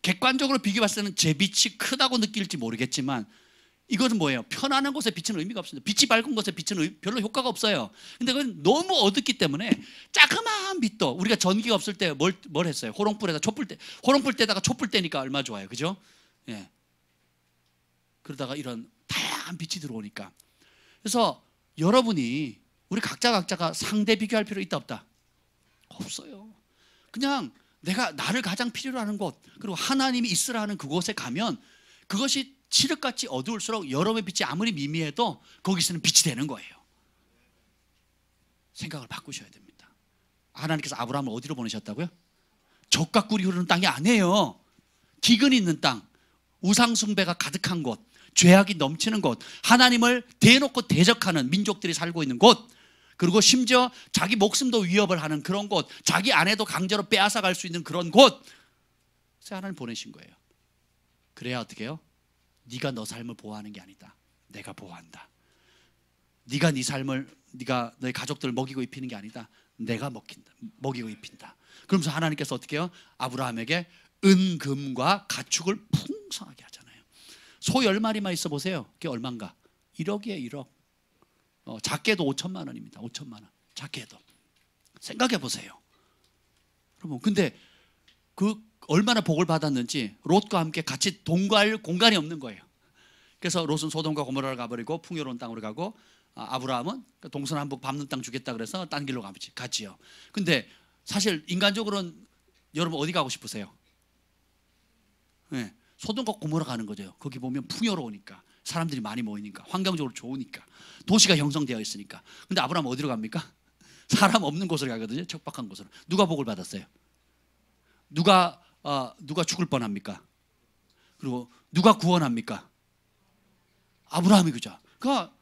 S1: 객관적으로 비교했을 때는 제 빛이 크다고 느낄지 모르겠지만 이것은 뭐예요? 편안한 곳에 빛은 의미가 없습니다. 빛이 밝은 곳에 빛은 별로 효과가 없어요. 근데 그건 너무 어둡기 때문에 자그마한 빛도, 우리가 전기가 없을 때 뭘 했어요? 호롱불에다 촛불 때, 호롱불 때다가 촛불 때니까 얼마나 좋아요, 그죠? 예. 그러다가 이런 다양한 빛이 들어오니까. 그래서 여러분이 우리 각자가 상대 비교할 필요 있다 없다? 없어요. 그냥 내가 나를 가장 필요로 하는 곳, 그리고 하나님이 있으라 하는 그곳에 가면 그것이 칠흑같이 어두울수록 여러분의 빛이 아무리 미미해도 거기서는 빛이 되는 거예요. 생각을 바꾸셔야 됩니다. 하나님께서 아브라함을 어디로 보내셨다고요? 적과 꿀이 흐르는 땅이 아니에요. 기근이 있는 땅, 우상숭배가 가득한 곳, 죄악이 넘치는 곳, 하나님을 대놓고 대적하는 민족들이 살고 있는 곳, 그리고 심지어 자기 목숨도 위협을 하는 그런 곳, 자기 아내도 강제로 빼앗아갈 수 있는 그런 곳, 그래서 하나님 보내신 거예요. 그래야 어떻게 해요? 네가 너 삶을 보호하는 게 아니다. 내가 보호한다. 네가 네 삶을, 네가 너의 가족들을 먹이고 입히는 게 아니다. 내가 먹이고 입힌다. 그러면서 하나님께서 어떻게 해요? 아브라함에게 은금과 가축을 풍성하게 하잖아요. 소 10마리만 있어 보세요. 그게 얼마인가? 1억이에요, 1억. 작게도 5천만 원입니다. 5천만 원. 작게도. 생각해 보세요. 여러분, 근데 그 얼마나 복을 받았는지 롯과 함께 같이 동거할 공간이 없는 거예요. 그래서 롯은 소돔과 고모라를 가버리고 풍요로운 땅으로 가고, 아브라함은 동서남북 밟는 땅 주겠다 그래서 딴 길로 갔지요. 근데 사실 인간적으로는 여러분 어디 가고 싶으세요? 네, 소돔과 고모라 가는 거죠. 거기 보면 풍요로우니까, 사람들이 많이 모이니까, 환경적으로 좋으니까, 도시가 형성되어 있으니까. 근데 아브라함은 어디로 갑니까? 사람 없는 곳으로 가거든요. 척박한 곳으로. 누가 복을 받았어요? 누가 죽을 뻔합니까? 그리고 누가 구원합니까? 아브라함이. 그죠? 그러니까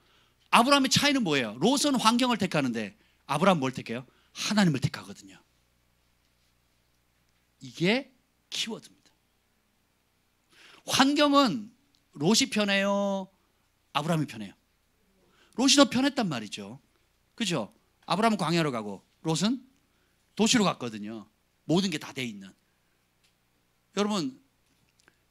S1: 아브라함의 차이는 뭐예요? 롯은 환경을 택하는데 아브라함 뭘 택해요? 하나님을 택하거든요. 이게 키워드입니다. 환경은 롯이 편해요? 아브라함이 편해요? 롯이 더 편했단 말이죠. 그죠? 아브라함은 광야로 가고 롯은 도시로 갔거든요. 모든 게 다 돼 있는. 여러분,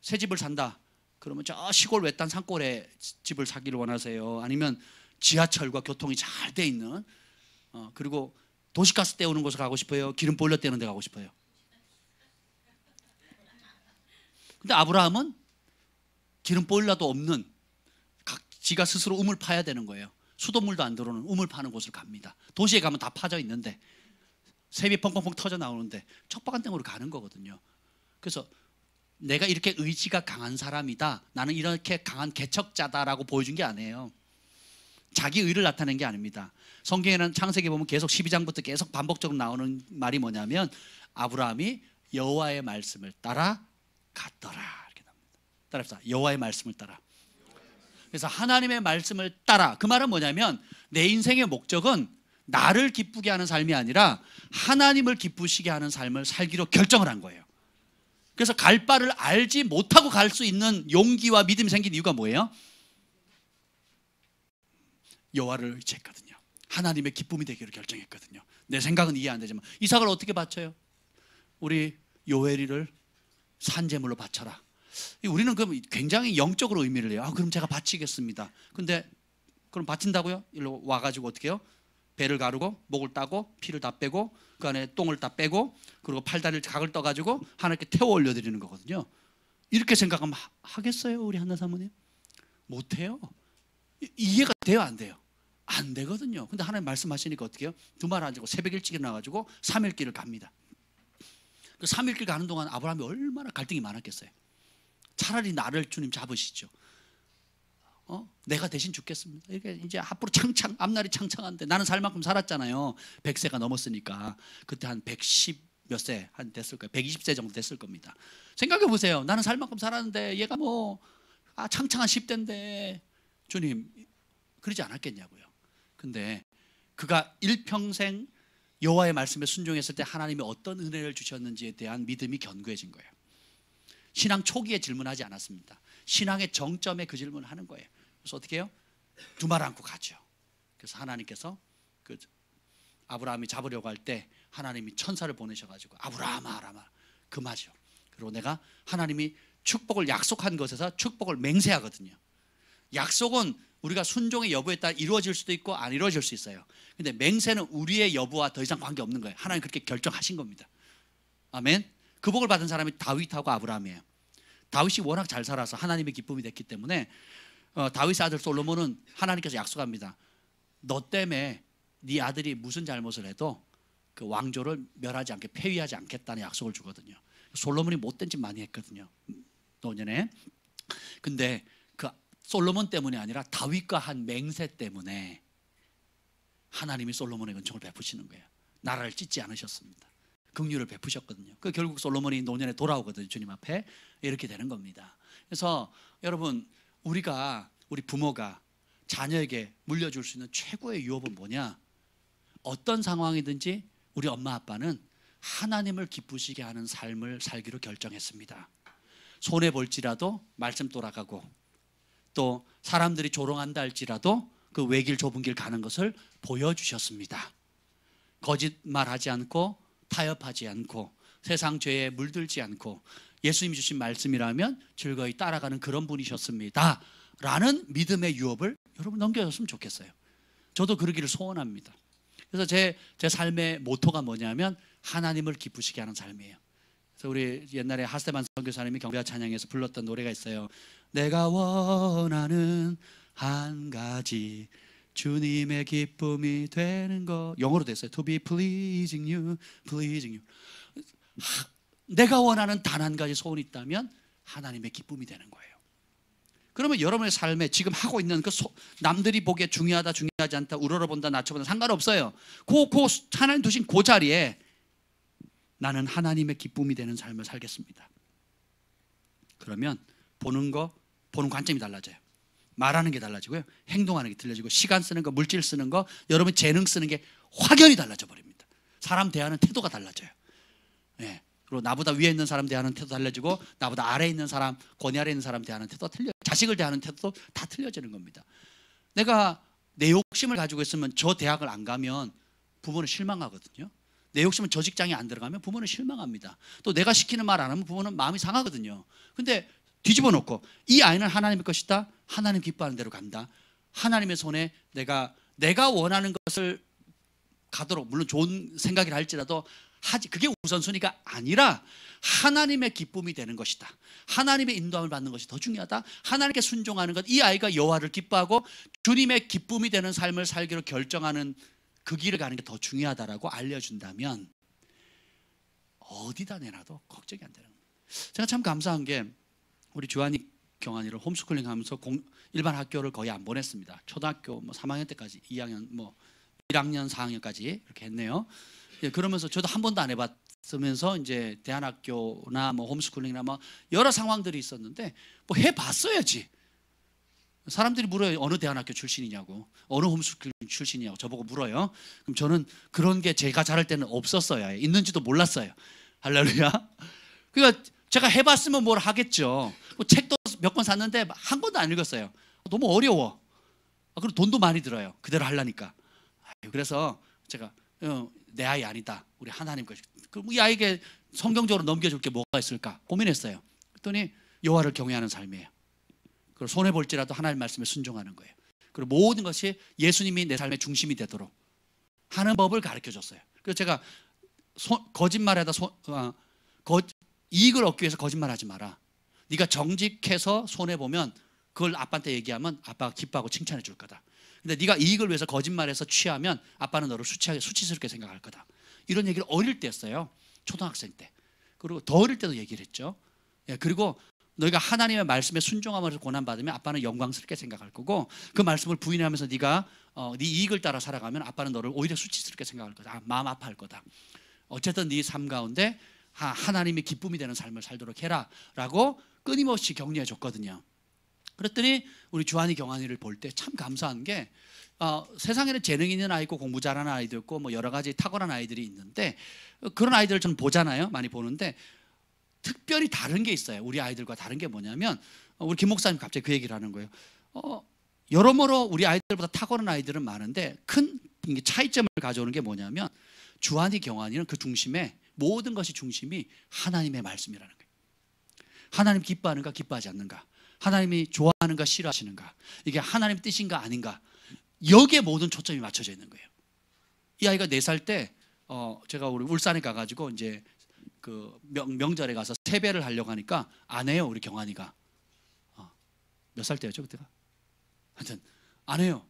S1: 새 집을 산다 그러면 저 시골 외딴 산골에 집을 사기를 원하세요? 아니면 지하철과 교통이 잘 돼 있는, 그리고 도시가스 때우는 곳을 가고 싶어요? 기름 보일러 때우는 데 가고 싶어요? 근데 아브라함은 기름 보일러도 없는, 지가 스스로 우물 파야 되는 거예요. 수돗물도 안 들어오는 우물 파는 곳을 갑니다. 도시에 가면 다 파져 있는데, 샘이 펑펑펑 터져 나오는데 척박한 땅으로 가는 거거든요. 그래서 내가 이렇게 의지가 강한 사람이다, 나는 이렇게 강한 개척자다라고 보여준 게 아니에요. 자기 의를 나타낸 게 아닙니다. 성경에는 창세기 보면 계속 12장부터 계속 반복적으로 나오는 말이 뭐냐면 아브라함이 여호와의 말씀을 따라 갔더라 이렇게 나옵니다. 따라합시다. 여호와의 말씀을 따라. 그래서 하나님의 말씀을 따라, 그 말은 뭐냐면 내 인생의 목적은 나를 기쁘게 하는 삶이 아니라 하나님을 기쁘시게 하는 삶을 살기로 결정을 한 거예요. 그래서 갈 바를 알지 못하고 갈 수 있는 용기와 믿음이 생긴 이유가 뭐예요? 여호와를 의지했거든요. 하나님의 기쁨이 되기로 결정했거든요. 내 생각은 이해 안 되지만 이삭을 어떻게 바쳐요? 우리 요엘이를 산제물로 바쳐라. 우리는 그럼 굉장히 영적으로 의미를 해요. 그럼 제가 바치겠습니다. 근데 그럼 바친다고요? 일로 와가지고 어떻게 해요? 배를 가르고 목을 따고 피를 다 빼고 그 안에 똥을 다 빼고 그리고 팔다리를 각을 떠가지고 하나님께 태워 올려드리는 거거든요. 이렇게 생각하면 하겠어요? 우리 한나 사모님? 못해요. 이해가 돼요? 안 돼요? 안 되거든요. 근데 하나님 말씀하시니까 어떻게 해요? 두말 안 지고 새벽 일찍 일어나가지고 3일 길을 갑니다. 그 3일 길 가는 동안 아브라함이 얼마나 갈등이 많았겠어요. 차라리 나를 주님 잡으시죠. 내가 대신 죽겠습니다. 이게 이제 앞으로 창창 앞날이 창창한데 나는 살 만큼 살았잖아요. 100세가 넘었으니까 그때 한 110 몇 세 한 됐을 거예요. 120세 정도 됐을 겁니다. 생각해 보세요. 나는 살 만큼 살았는데 얘가 뭐 창창한 10대인데 주님 그러지 않았겠냐고요. 근데 그가 일평생 여호와의 말씀에 순종했을 때 하나님이 어떤 은혜를 주셨는지에 대한 믿음이 견고해진 거예요. 신앙 초기에 질문하지 않았습니다. 신앙의 정점에 그 질문을 하는 거예요. 그래서 어떻게 해요? 두말 안고 가죠. 그래서 하나님께서 그 아브라함이 잡으려고 할 때 하나님이 천사를 보내셔가지고 아브라함아 아라마 금하죠. 그리고 내가 하나님이 축복을 약속한 것에서 축복을 맹세하거든요. 약속은 우리가 순종의 여부에 따라 이루어질 수도 있고 안 이루어질 수 있어요. 근데 맹세는 우리의 여부와 더 이상 관계없는 거예요. 하나님 그렇게 결정하신 겁니다. 아멘. 그 복을 받은 사람이 다윗하고 아브라함이에요. 다윗이 워낙 잘 살아서 하나님의 기쁨이 됐기 때문에 다윗의 아들 솔로몬은 하나님께서 약속합니다. 너 때문에 네 아들이 무슨 잘못을 해도 그 왕조를 멸하지 않게 폐위하지 않겠다는 약속을 주거든요. 솔로몬이 못된 짓 많이 했거든요. 노년에. 근데 그 솔로몬 때문이 아니라 다윗과 한 맹세 때문에 하나님이 솔로몬의 은총을 베푸시는 거예요. 나라를 찢지 않으셨습니다. 긍휼을 베푸셨거든요. 그 결국 솔로몬이 노년에 돌아오거든요. 주님 앞에. 이렇게 되는 겁니다. 그래서 여러분 우리 부모가 자녀에게 물려줄 수 있는 최고의 유업은 뭐냐? 어떤 상황이든지 우리 엄마 아빠는 하나님을 기쁘시게 하는 삶을 살기로 결정했습니다. 손해볼지라도 말씀 돌아가고 또 사람들이 조롱한다 할지라도 그 외길 좁은 길 가는 것을 보여주셨습니다. 거짓말하지 않고 타협하지 않고 세상 죄에 물들지 않고 예수님이 주신 말씀이라면 즐거이 따라가는 그런 분이셨습니다 라는 믿음의 유업을 여러분 넘겨줬으면 좋겠어요. 저도 그러기를 소원합니다. 그래서 제 삶의 모토가 뭐냐면 하나님을 기쁘시게 하는 삶이에요. 그래서 우리 옛날에 하스테반 선교사님이 경배와 찬양에서 불렀던 노래가 있어요. 내가 원하는 한 가지 주님의 기쁨이 되는 것. 영어로 됐어요. To be pleasing you, pleasing you. 내가 원하는 단 한 가지 소원이 있다면 하나님의 기쁨이 되는 거예요. 그러면 여러분의 삶에 지금 하고 있는 그 남들이 보기에 중요하다 중요하지 않다 우러러본다 낮춰본다 상관없어요. 하나님 두신 그 자리에 나는 하나님의 기쁨이 되는 삶을 살겠습니다. 그러면 보는 관점이 달라져요. 말하는 게 달라지고요. 행동하는 게 달라지고 시간 쓰는 거, 물질 쓰는 거, 여러분 재능 쓰는 게 확연히 달라져 버립니다. 사람 대하는 태도가 달라져요. 네. 그리고 나보다 위에 있는 사람 대하는 태도 달라지고 나보다 아래에 있는 사람, 권위 아래에 있는 사람 대하는 태도가 틀려. 자식을 대하는 태도도 다 틀려지는 겁니다. 내가 내 욕심을 가지고 있으면 저 대학을 안 가면 부모는 실망하거든요. 내 욕심은 저 직장에 안 들어가면 부모는 실망합니다. 또 내가 시키는 말 안 하면 부모는 마음이 상하거든요. 근데 뒤집어 놓고 이 아이는 하나님의 것이다. 하나님 기뻐하는 대로 간다. 하나님의 손에 내가 원하는 것을 가도록 물론 좋은 생각이라 할지라도 그게 우선순위가 아니라 하나님의 기쁨이 되는 것이다. 하나님의 인도함을 받는 것이 더 중요하다. 하나님께 순종하는 것. 이 아이가 여호와를 기뻐하고 주님의 기쁨이 되는 삶을 살기로 결정하는 그 길을 가는 게 더 중요하다라고 알려준다면 어디다 내놔도 걱정이 안 되는 거예요. 제가 참 감사한 게 우리 주한이 경환이를 홈스쿨링 하면서 일반 학교를 거의 안 보냈습니다. 초등학교 3학년 때까지 2학년 1학년 4학년까지 이렇게 했네요. 예, 그러면서 저도 한 번도 안 해봤으면서 이제 대안학교나 홈스쿨링이나 여러 상황들이 있었는데 해봤어야지. 사람들이 물어요. 어느 대안학교 출신이냐고, 어느 홈스쿨링 출신이냐고 저보고 물어요. 그럼 저는 그런 게 제가 자랄 때는 없었어요. 있는지도 몰랐어요. 할렐루야. 그러니까 제가 해봤으면 뭘 하겠죠. 책도 몇 권 샀는데 한 권도 안 읽었어요. 너무 어려워. 그리고 돈도 많이 들어요. 그대로 하려니까. 그래서 제가 내 아이 아니다, 우리 하나님 것이. 그럼 이 아이에게 성경적으로 넘겨줄 게 뭐가 있을까 고민했어요. 그랬더니 여호와를 경외하는 삶이에요. 그리고 손해 볼지라도 하나님 말씀에 순종하는 거예요. 그리고 모든 것이 예수님이 내 삶의 중심이 되도록 하는 법을 가르쳐 줬어요. 그래서 제가 거짓말에다 이익을 얻기 위해서 거짓말하지 마라. 네가 정직해서 손해 보면 그걸 아빠한테 얘기하면 아빠가 기뻐하고 칭찬해 줄 거다. 근데 네가 이익을 위해서 거짓말해서 취하면 아빠는 너를 수치스럽게 생각할 거다. 이런 얘기를 어릴 때 했어요. 초등학생 때. 그리고 더 어릴 때도 얘기를 했죠. 그리고 너희가 하나님의 말씀에 순종하면서 고난받으면 아빠는 영광스럽게 생각할 거고, 그 말씀을 부인하면서 네가 네 이익을 따라 살아가면 아빠는 너를 오히려 수치스럽게 생각할 거다. 마음 아파할 거다. 어쨌든 네 삶 가운데 하나님이 기쁨이 되는 삶을 살도록 해라 라고 끊임없이 격려해 줬거든요. 그랬더니 우리 주한이 경한이를 볼 때 참 감사한 게 세상에는 재능 있는 아이 있고 공부 잘하는 아이도 있고 뭐 여러 가지 탁월한 아이들이 있는데, 그런 아이들을 저는 보잖아요. 많이 보는데 특별히 다른 게 있어요. 우리 아이들과 다른 게 뭐냐면, 우리 김 목사님 갑자기 그 얘기를 하는 거예요. 여러모로 우리 아이들보다 탁월한 아이들은 많은데 큰 차이점을 가져오는 게 뭐냐면, 주한이 경한이는 그 중심에 모든 것이 중심이 하나님의 말씀이라는 거예요. 하나님 기뻐하는가 기뻐하지 않는가, 하나님이 좋아하는가 싫어하시는가, 이게 하나님 뜻인가 아닌가, 여기에 모든 초점이 맞춰져 있는 거예요. 이 아이가 4살 때 제가 우리 울산에 가가지고 이제 그 명절에 가서 세배를 하려고 하니까 안 해요. 우리 경환이가 몇 살 때였죠 그때가? 하여튼 안 해요.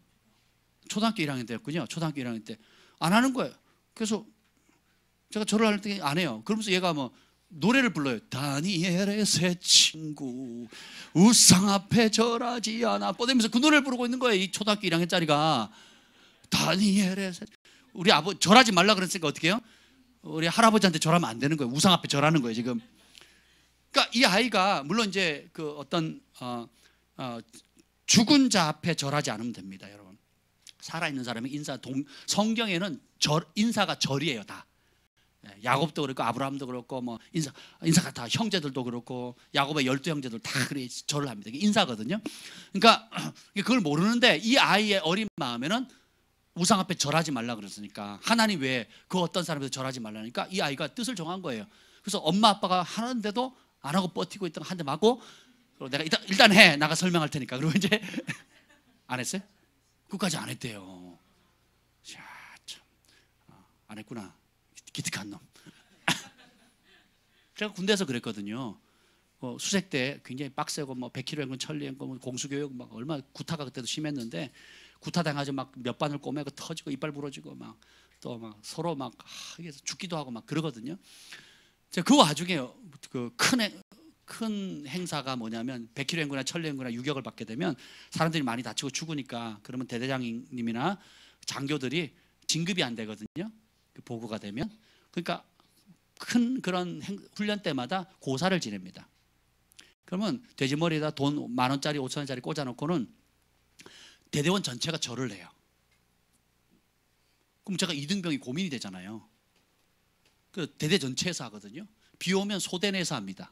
S1: 초등학교 1학년 때였군요. 초등학교 1학년 때 안 하는 거예요. 그래서 제가 절을 할 때 안 해요. 그러면서 얘가 뭐 노래를 불러요. 다니엘의 새 친구 우상 앞에 절하지 않아 뻗으면서 그 노래를 부르고 있는 거예요. 이 초등학교 1학년짜리가 다니엘의 새. 우리 아버지 절하지 말라 그랬으니까 어떻게 해요? 우리 할아버지한테 절하면 안 되는 거예요. 우상 앞에 절하는 거예요 지금. 그러니까 이 아이가 물론 이제 그 어떤 죽은 자 앞에 절하지 않으면 됩니다, 여러분. 살아있는 사람이 성경에는 인사가 절이에요 다. 야곱도 그렇고 아브라함도 그렇고 뭐 인사가 다, 형제들도 그렇고 야곱의 12형제들 다 그래 절을 합니다. 이게 인사거든요. 그러니까 그걸 모르는데 이 아이의 어린 마음에는 우상 앞에 절하지 말라 그랬으니까, 하나님 외에 그 어떤 사람에서 절하지 말라니까 이 아이가 뜻을 정한 거예요. 그래서 엄마 아빠가 하는데도 안 하고 버티고 있던 거 한 대 맞고, 내가 일단 해, 나가 설명할 테니까. 그리고 이제 안 했어요? 그것까지 안 했대요. 자, 참, 안 했구나. 기특한 놈. 제가 군대에서 그랬거든요. 수색 때 굉장히 빡세고 뭐 100km 행군, 천리 행군, 공수교육 막 얼마나 구타가 그때도 심했는데, 구타 당하지 막 몇 반을 꼬매고 터지고 이빨 부러지고 막 또 막 서로 막 죽기도 하고 막 그러거든요. 제가 그 와중에 그 큰 행사가 뭐냐면 100km 행군이나 천리 행군이나 유격을 받게 되면 사람들이 많이 다치고 죽으니까, 그러면 대대장님이나 장교들이 진급이 안 되거든요. 보고가 되면. 그러니까 큰 그런 훈련 때마다 고사를 지냅니다. 그러면 돼지머리에다 돈 10,000원짜리 5,000원짜리 꽂아놓고는 대대원 전체가 절을 해요. 그럼 제가 이등병이 고민이 되잖아요. 그 대대 전체에서 하거든요. 비 오면 소대 내에서 합니다.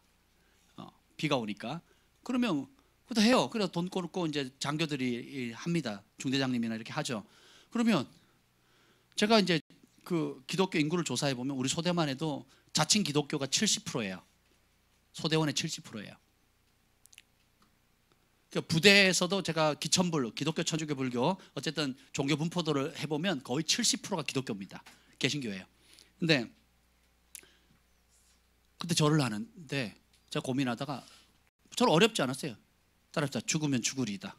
S1: 비가 오니까. 그러면 그것도 해요. 그래서 돈 꽂고 이제 장교들이 합니다. 중대장님이나 이렇게 하죠. 그러면 제가 이제 그 기독교 인구를 조사해 보면 우리 소대만 해도 자칭 기독교가 70%예요. 소대원의 70%예요. 그러니까 부대에서도 제가 기천불, 기독교, 천주교, 불교 어쨌든 종교 분포도를 해보면 거의 70%가 기독교입니다. 개신교예요. 근데 그때 절을 하는데 제가 고민하다가, 저는 어렵지 않았어요. 따라합시다. 죽으면 죽으리이다.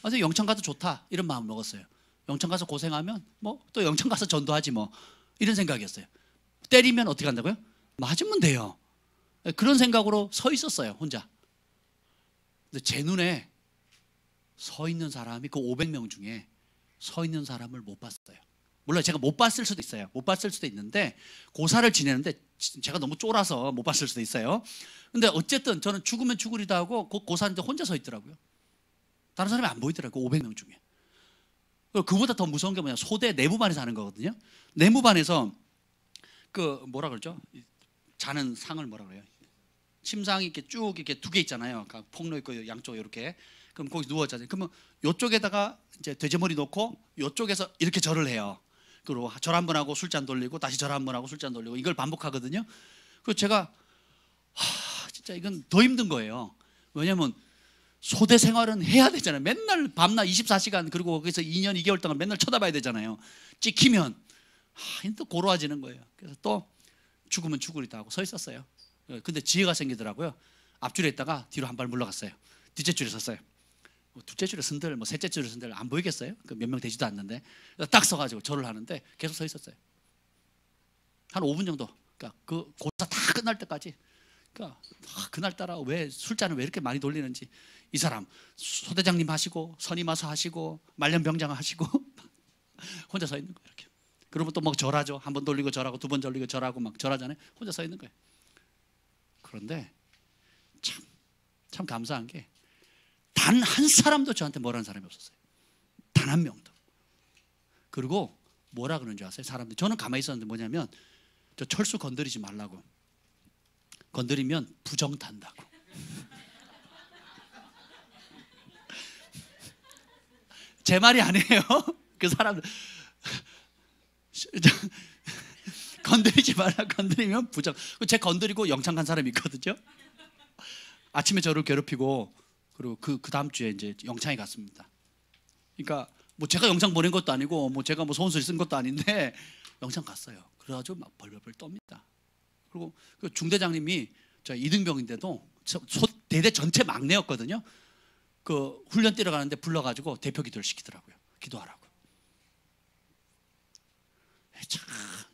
S1: 그래서 영창 가도 좋다 이런 마음 먹었어요. 영창 가서 고생하면 뭐 또 영창 가서 전도하지 뭐, 이런 생각이었어요. 때리면 어떻게 한다고요? 맞으면 돼요. 그런 생각으로 서 있었어요, 혼자. 근데 제 눈에 서 있는 사람이 그 500명 중에 서 있는 사람을 못 봤어요. 물론 제가 못 봤을 수도 있어요. 못 봤을 수도 있는데 고사를 지내는데 제가 너무 쫄아서 못 봤을 수도 있어요. 근데 어쨌든 저는 죽으면 죽으리다 하고 고사하는데 혼자 서 있더라고요. 다른 사람이 안 보이더라고요. 500명 중에. 그보다 더 무서운 게 뭐냐, 소대 내무반에서 하는 거거든요. 내무반에서 그 뭐라 그러죠? 자는 상을 뭐라 그래요? 침상이 이렇게 쭉 이렇게 두 개 있잖아요. 그러니까 폭로 있고 양쪽 이렇게. 그럼 거기 누웠잖아요. 그러면 이쪽에다가 이제 돼지머리 놓고 이쪽에서 이렇게 절을 해요. 그리고 절 한 번 하고 술잔 돌리고 다시 절 한 번 하고 술잔 돌리고 이걸 반복하거든요. 그래서 제가 진짜 이건 더 힘든 거예요. 왜냐하면 소대 생활은 해야 되잖아요. 맨날 밤낮 24시간 그리고 거기서 2년 2개월 동안 맨날 쳐다봐야 되잖아요. 찍히면 또 고로워지는 거예요. 그래서 또 죽으면 죽으리다 하고 서 있었어요. 근데 지혜가 생기더라고요. 앞줄에 있다가 뒤로 한 발 물러갔어요. 둘째 줄에 섰어요. 둘째 줄에 선들, 셋째 줄에 선들 안 보이겠어요? 몇 명 되지도 않는데 딱 서가지고 절을 하는데 계속 서 있었어요. 한 5분 정도. 그러니까 그 고사 다 끝날 때까지. 그러니까 그날따라 왜 술잔을 왜 이렇게 많이 돌리는지 이 사람 소대장님 하시고 선임하서 하시고 말년병장 하시고 혼자 서 있는 거예요. 이렇게. 그러면 또 뭐 절하죠. 한 번 돌리고 절하고 두 번 돌리고 절하고 막 절하잖아요. 혼자 서 있는 거예요. 그런데 참 감사한 게 단 한 사람도 저한테 뭐라는 사람이 없었어요. 단 한 명도. 그리고 뭐라 그러는 줄 아세요? 사람들. 저는 가만히 있었는데 뭐냐면 저 철수 건드리지 말라고. 건드리면 부정 탄다고. 제 말이 아니에요. 그 사람들 건드리지 말라. 건드리면 부정. 제 건드리고 영창 간 사람이 있거든요. 아침에 저를 괴롭히고 그리고 그 다음 주에 이제 영창에 갔습니다. 그러니까 뭐 제가 영창 보낸 것도 아니고 뭐 제가 뭐 소원서를 쓴 것도 아닌데 영창 갔어요. 그래가지고 막 벌벌벌 떱니다. 그리고 그 중대장님이 저 이등병인데도 대대 전체 막내였거든요. 그 훈련 뛰러 가는데 불러가지고 대표 기도를 시키더라고요. 기도하라고.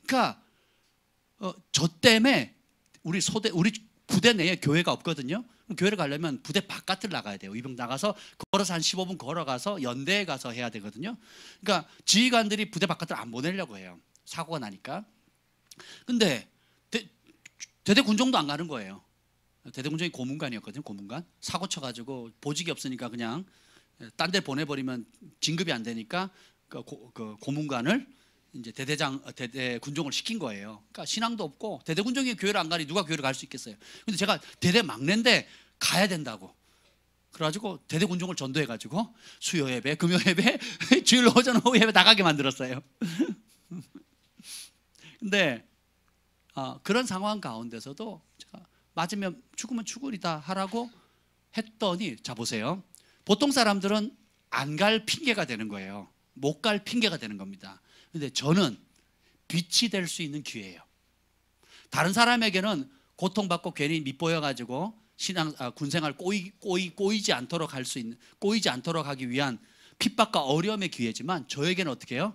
S1: 그러니까 저 때문에 우리 부대 내에 교회가 없거든요. 교회를 가려면 부대 바깥을 나가야 돼요. 이병 나가서 걸어서 한 15분 걸어가서 연대에 가서 해야 되거든요. 그러니까 지휘관들이 부대 바깥을 안 보내려고 해요. 사고가 나니까. 근데 대대 군종도 안 가는 거예요. 대대 군종이 고문관이었거든요. 고문관. 사고 쳐가지고 보직이 없으니까 그냥 딴 데 보내버리면 진급이 안 되니까 그 고문관을 이제 대대 군종을 시킨 거예요. 그러니까 신앙도 없고 대대 군종이 교회를 안 가니 누가 교회를 갈 수 있겠어요. 근데 제가 대대 막내인데 가야 된다고. 그래가지고 대대 군종을 전도해가지고 수요 예배, 금요 예배, 주일 오전 오후 예배 나가게 만들었어요. 근데 그런 상황 가운데서도 제가 맞으면 죽으면 죽으리다 하라고 했더니 자 보세요. 보통 사람들은 안 갈 핑계가 되는 거예요. 못 갈 핑계가 되는 겁니다. 근데 저는 빛이 될 수 있는 기회예요. 다른 사람에게는 고통받고 괜히 밑보여가지고 군생활 꼬이지 않도록 할 수 있는, 꼬이지 않도록 하기 위한 핍박과 어려움의 기회지만 저에게는 어떻게 해요?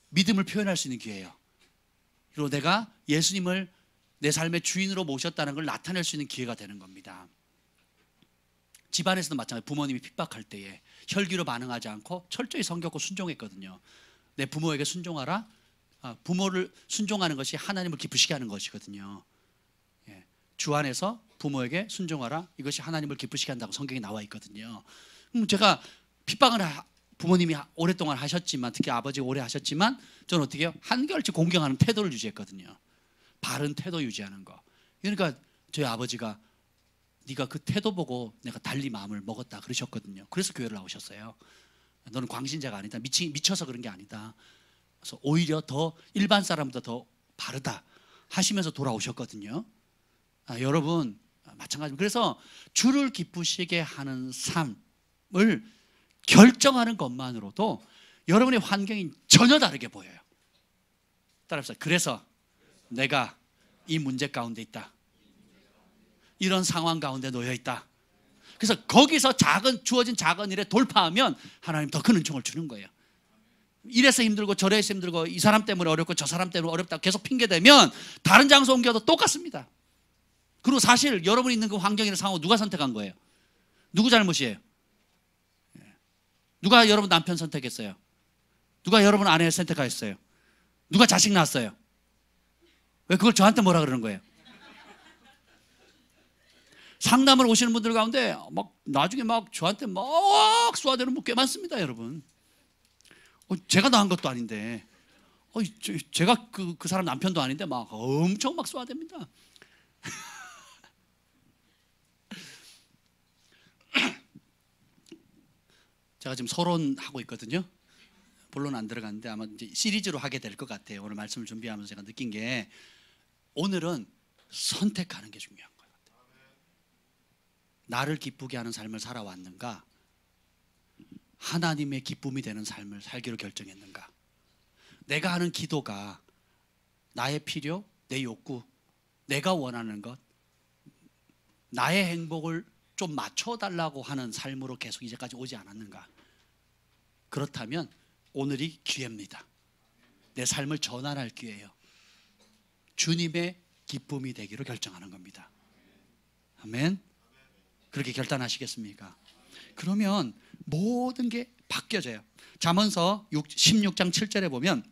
S1: 믿음을 표현할 수 있는 기회예요. 그리고 내가 예수님을 내 삶의 주인으로 모셨다는 걸 나타낼 수 있는 기회가 되는 겁니다. 집안에서도 마찬가지. 부모님이 핍박할 때에 혈기로 반응하지 않고 철저히 섬겼고 순종했거든요. 내 부모에게 순종하라. 부모를 순종하는 것이 하나님을 기쁘시게 하는 것이거든요. 주 안에서 부모에게 순종하라. 이것이 하나님을 기쁘시게 한다고 성경에 나와 있거든요. 제가 핍박을 부모님이 오랫동안 하셨지만, 특히 아버지가 오래 하셨지만 저는 어떻게 해요? 한결같이 공경하는 태도를 유지했거든요. 바른 태도 유지하는 거. 그러니까 저희 아버지가 네가 그 태도 보고 내가 달리 마음을 먹었다 그러셨거든요. 그래서 교회를 나오셨어요. 너는 광신자가 아니다. 미쳐서 그런 게 아니다. 그래서 오히려 더 일반 사람보다 더 바르다 하시면서 돌아오셨거든요. 여러분 마찬가지입니다. 그래서 주를 기쁘시게 하는 삶을 결정하는 것만으로도 여러분의 환경이 전혀 다르게 보여요. 따라합시다. 그래서 내가 이 문제 가운데 있다. 이런 상황 가운데 놓여 있다. 그래서 거기서 주어진 작은 일에 돌파하면 하나님 더 큰 은총을 주는 거예요. 이래서 힘들고 저래서 힘들고 이 사람 때문에 어렵고 저 사람 때문에 어렵다고 계속 핑계대면 다른 장소 옮겨도 똑같습니다. 그리고 사실 여러분이 있는 그 환경이나 상황을 누가 선택한 거예요? 누구 잘못이에요? 누가 여러분 남편 선택했어요? 누가 여러분 아내 선택하였어요? 누가 자식 낳았어요? 왜 그걸 저한테 뭐라 그러는 거예요? 상담을 오시는 분들 가운데 막 나중에 막 저한테 막 쏘아대는 분 꽤 많습니다, 여러분. 제가 나한 것도 아닌데, 제가 그 사람 남편도 아닌데 막 엄청 막 쏘아댑니다. 제가 지금 서론하고 있거든요. 본론 안 들어갔는데 아마 이제 시리즈로 하게 될 것 같아요. 오늘 말씀을 준비하면서 제가 느낀 게 오늘은 선택하는 게 중요한 거예요. 나를 기쁘게 하는 삶을 살아왔는가? 하나님의 기쁨이 되는 삶을 살기로 결정했는가? 내가 하는 기도가 나의 필요, 내 욕구, 내가 원하는 것, 나의 행복을 좀 맞춰달라고 하는 삶으로 계속 이제까지 오지 않았는가? 그렇다면 오늘이 기회입니다. 내 삶을 전환할 기회예요. 주님의 기쁨이 되기로 결정하는 겁니다. 아멘. 그렇게 결단하시겠습니까? 그러면 모든 게 바뀌어져요. 잠언서 16장 7절에 보면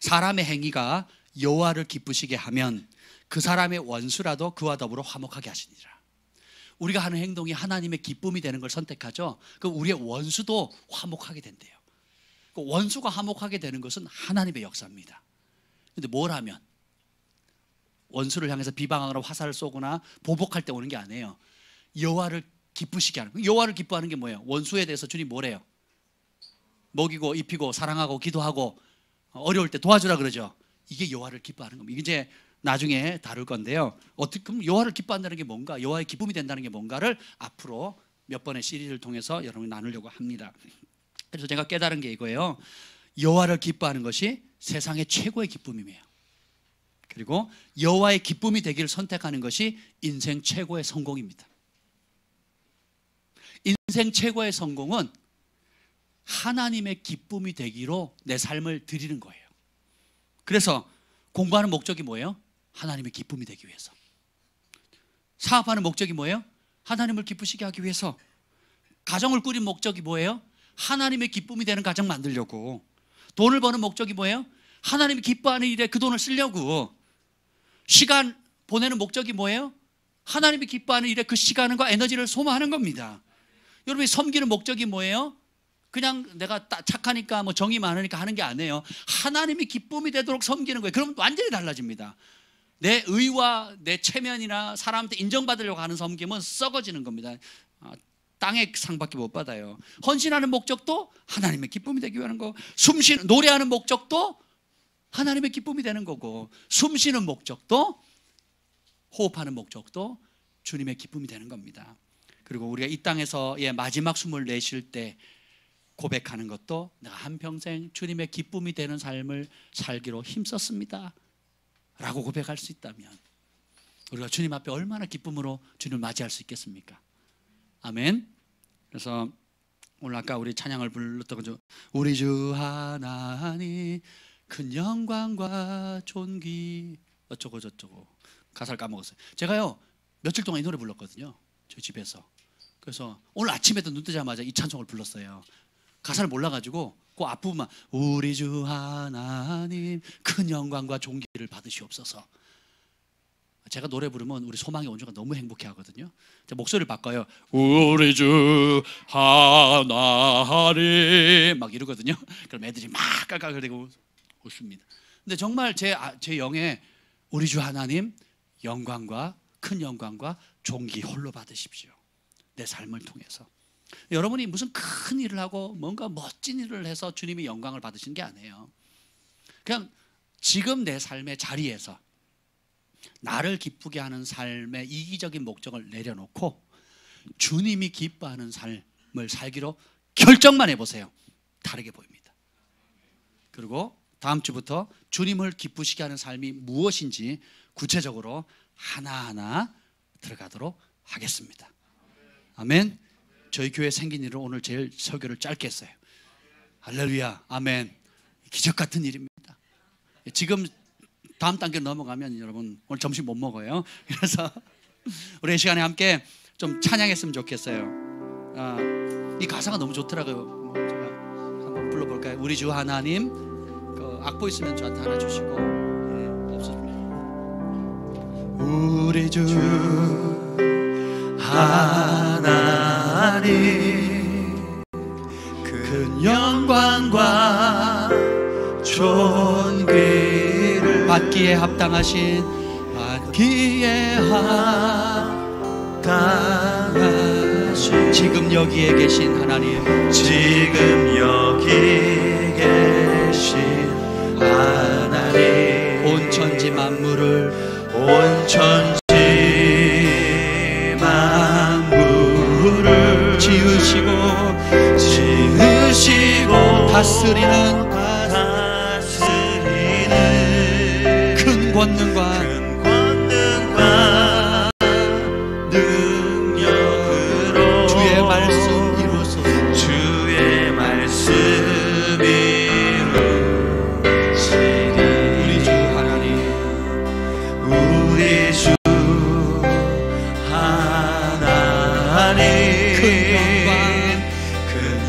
S1: 사람의 행위가 여호와를 기쁘시게 하면 그 사람의 원수라도 그와 더불어 화목하게 하시니라. 우리가 하는 행동이 하나님의 기쁨이 되는 걸 선택하죠. 그럼 우리의 원수도 화목하게 된대요. 원수가 화목하게 되는 것은 하나님의 역사입니다. 그런데 뭘 하면? 원수를 향해서 비방하거나 화살을 쏘거나 보복할 때 오는 게 아니에요. 여호와를 기쁘시게 하는. 여호와를 기뻐하는 게 뭐예요? 원수에 대해서 주님 뭐래요? 먹이고 입히고 사랑하고 기도하고 어려울 때 도와주라 그러죠. 이게 여호와를 기뻐하는 겁니다. 이제 나중에 다룰 건데요. 어떻게 그럼 여호와를 기뻐한다는 게 뭔가, 여호와의 기쁨이 된다는 게 뭔가를 앞으로 몇 번의 시리즈를 통해서 여러분이 나누려고 합니다. 그래서 제가 깨달은 게 이거예요. 여호와를 기뻐하는 것이 세상의 최고의 기쁨이에요. 그리고 여호와의 기쁨이 되기를 선택하는 것이 인생 최고의 성공입니다. 인생 최고의 성공은 하나님의 기쁨이 되기로 내 삶을 드리는 거예요. 그래서 공부하는 목적이 뭐예요? 하나님의 기쁨이 되기 위해서. 사업하는 목적이 뭐예요? 하나님을 기쁘시게 하기 위해서. 가정을 꾸린 목적이 뭐예요? 하나님의 기쁨이 되는 가정 만들려고. 돈을 버는 목적이 뭐예요? 하나님이 기뻐하는 일에 그 돈을 쓰려고. 시간 보내는 목적이 뭐예요? 하나님이 기뻐하는 일에 그 시간과 에너지를 소모하는 겁니다. 여러분이 섬기는 목적이 뭐예요? 그냥 내가 착하니까 뭐 정이 많으니까 하는 게 아니에요. 하나님이 기쁨이 되도록 섬기는 거예요. 그러면 완전히 달라집니다. 내 의와 내 체면이나 사람한테 인정받으려고 하는 섬김은 썩어지는 겁니다. 땅의 상밖에 못 받아요. 헌신하는 목적도 하나님의 기쁨이 되기 위한 거. 숨쉬는 노래하는 목적도 하나님의 기쁨이 되는 거고, 숨쉬는 목적도, 호흡하는 목적도 주님의 기쁨이 되는 겁니다. 그리고 우리가 이 땅에서의 마지막 숨을 내쉴 때 고백하는 것도 내가 한평생 주님의 기쁨이 되는 삶을 살기로 힘썼습니다 라고 고백할 수 있다면 우리가 주님 앞에 얼마나 기쁨으로 주님을 맞이할 수 있겠습니까? 아멘. 그래서 오늘 아까 우리 찬양을 불렀던 거죠. 우리 주 하나님 큰 영광과 존귀 어쩌고 저쩌고. 가사를 까먹었어요. 제가요 며칠 동안 이 노래 불렀거든요, 저희 집에서. 그래서 오늘 아침에도 눈 뜨자마자 이 찬송을 불렀어요. 가사를 몰라가지고 그 앞부분만 우리 주 하나님 큰 영광과 존귀를 받으시옵소서. 제가 노래 부르면 우리 소망의 온주가 너무 행복해하거든요. 목소리를 바꿔요. 우리 주 하나님 막 이러거든요. 그럼 애들이 막 깔깔거리고 웃습니다. 근데 정말 제 영에 우리 주 하나님 영광과 큰 영광과 존귀 홀로 받으십시오. 내 삶을 통해서. 여러분이 무슨 큰 일을 하고 뭔가 멋진 일을 해서 주님이 영광을 받으시는 게 아니에요. 그냥 지금 내 삶의 자리에서 나를 기쁘게 하는 삶의 이기적인 목적을 내려놓고 주님이 기뻐하는 삶을 살기로 결정만 해보세요. 다르게 보입니다. 그리고 다음 주부터 주님을 기쁘시게 하는 삶이 무엇인지 구체적으로 하나하나 들어가도록 하겠습니다. 아멘. 저희 교회 생긴 일을 오늘 제일 설교를 짧게 했어요. 할렐루야. 아멘. 기적 같은 일입니다. 지금 다음 단계로 넘어가면 여러분 오늘 점심 못 먹어요. 그래서 우리 이 시간에 함께 좀 찬양했으면 좋겠어요. 이 가사가 너무 좋더라고요. 제가 한번 불러볼까요? 우리 주 하나님. 그 악보 있으면 저한테 하나 주시고. 네, 없어집니다. 우리 주 하나님 큰 영광과 존귀를 받기에 합당하신 지금 여기에 계신 하나님,
S2: 지금 여기 계신 하나님,
S1: 온 천지 만물을
S2: 온 천지 만물을
S1: 지으시고 다스리는 큰 권능과
S2: 능력으로
S1: 주의 말씀 이루소서.
S2: 주의 말씀 이루시리.
S1: 우리 주 하나님,
S2: 우리 주 하나님, 큰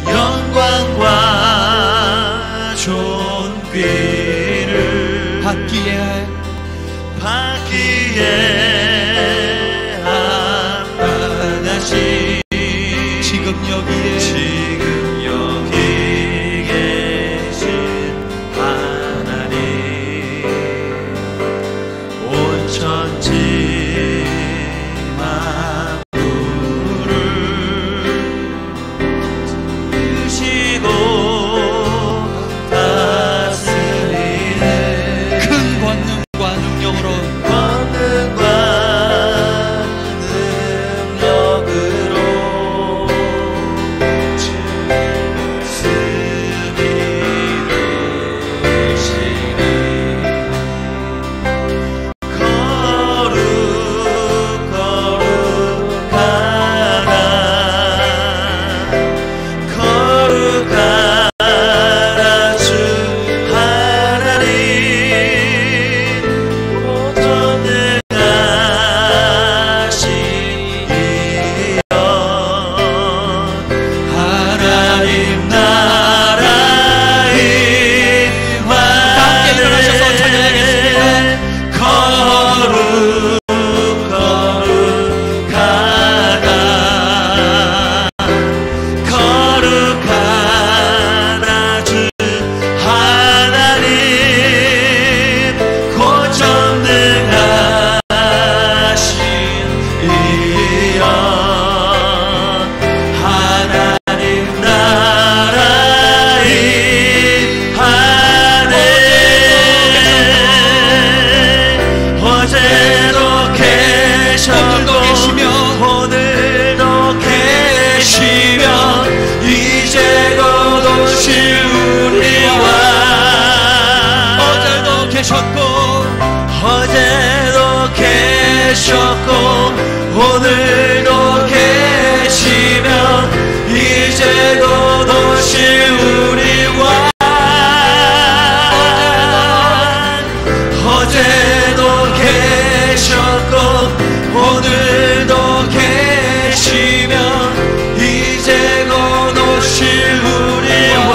S2: 영광과 존귀를
S1: 받기에
S2: 합당하신
S1: 지금 여기
S2: 계신 하나님, 온 천지 만물을 지으시고 다스리는
S1: 큰 권능과 능력으로
S2: 어제도 계셨고 오늘도 계시며 이제도 오실 우리와 어제도 계셨고 오늘도 계시며 이제도 오실 우리와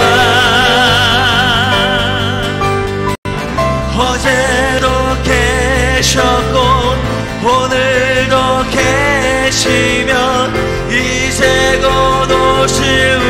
S2: 어제도 계셨고 오늘도 계시며 이제 곧 오실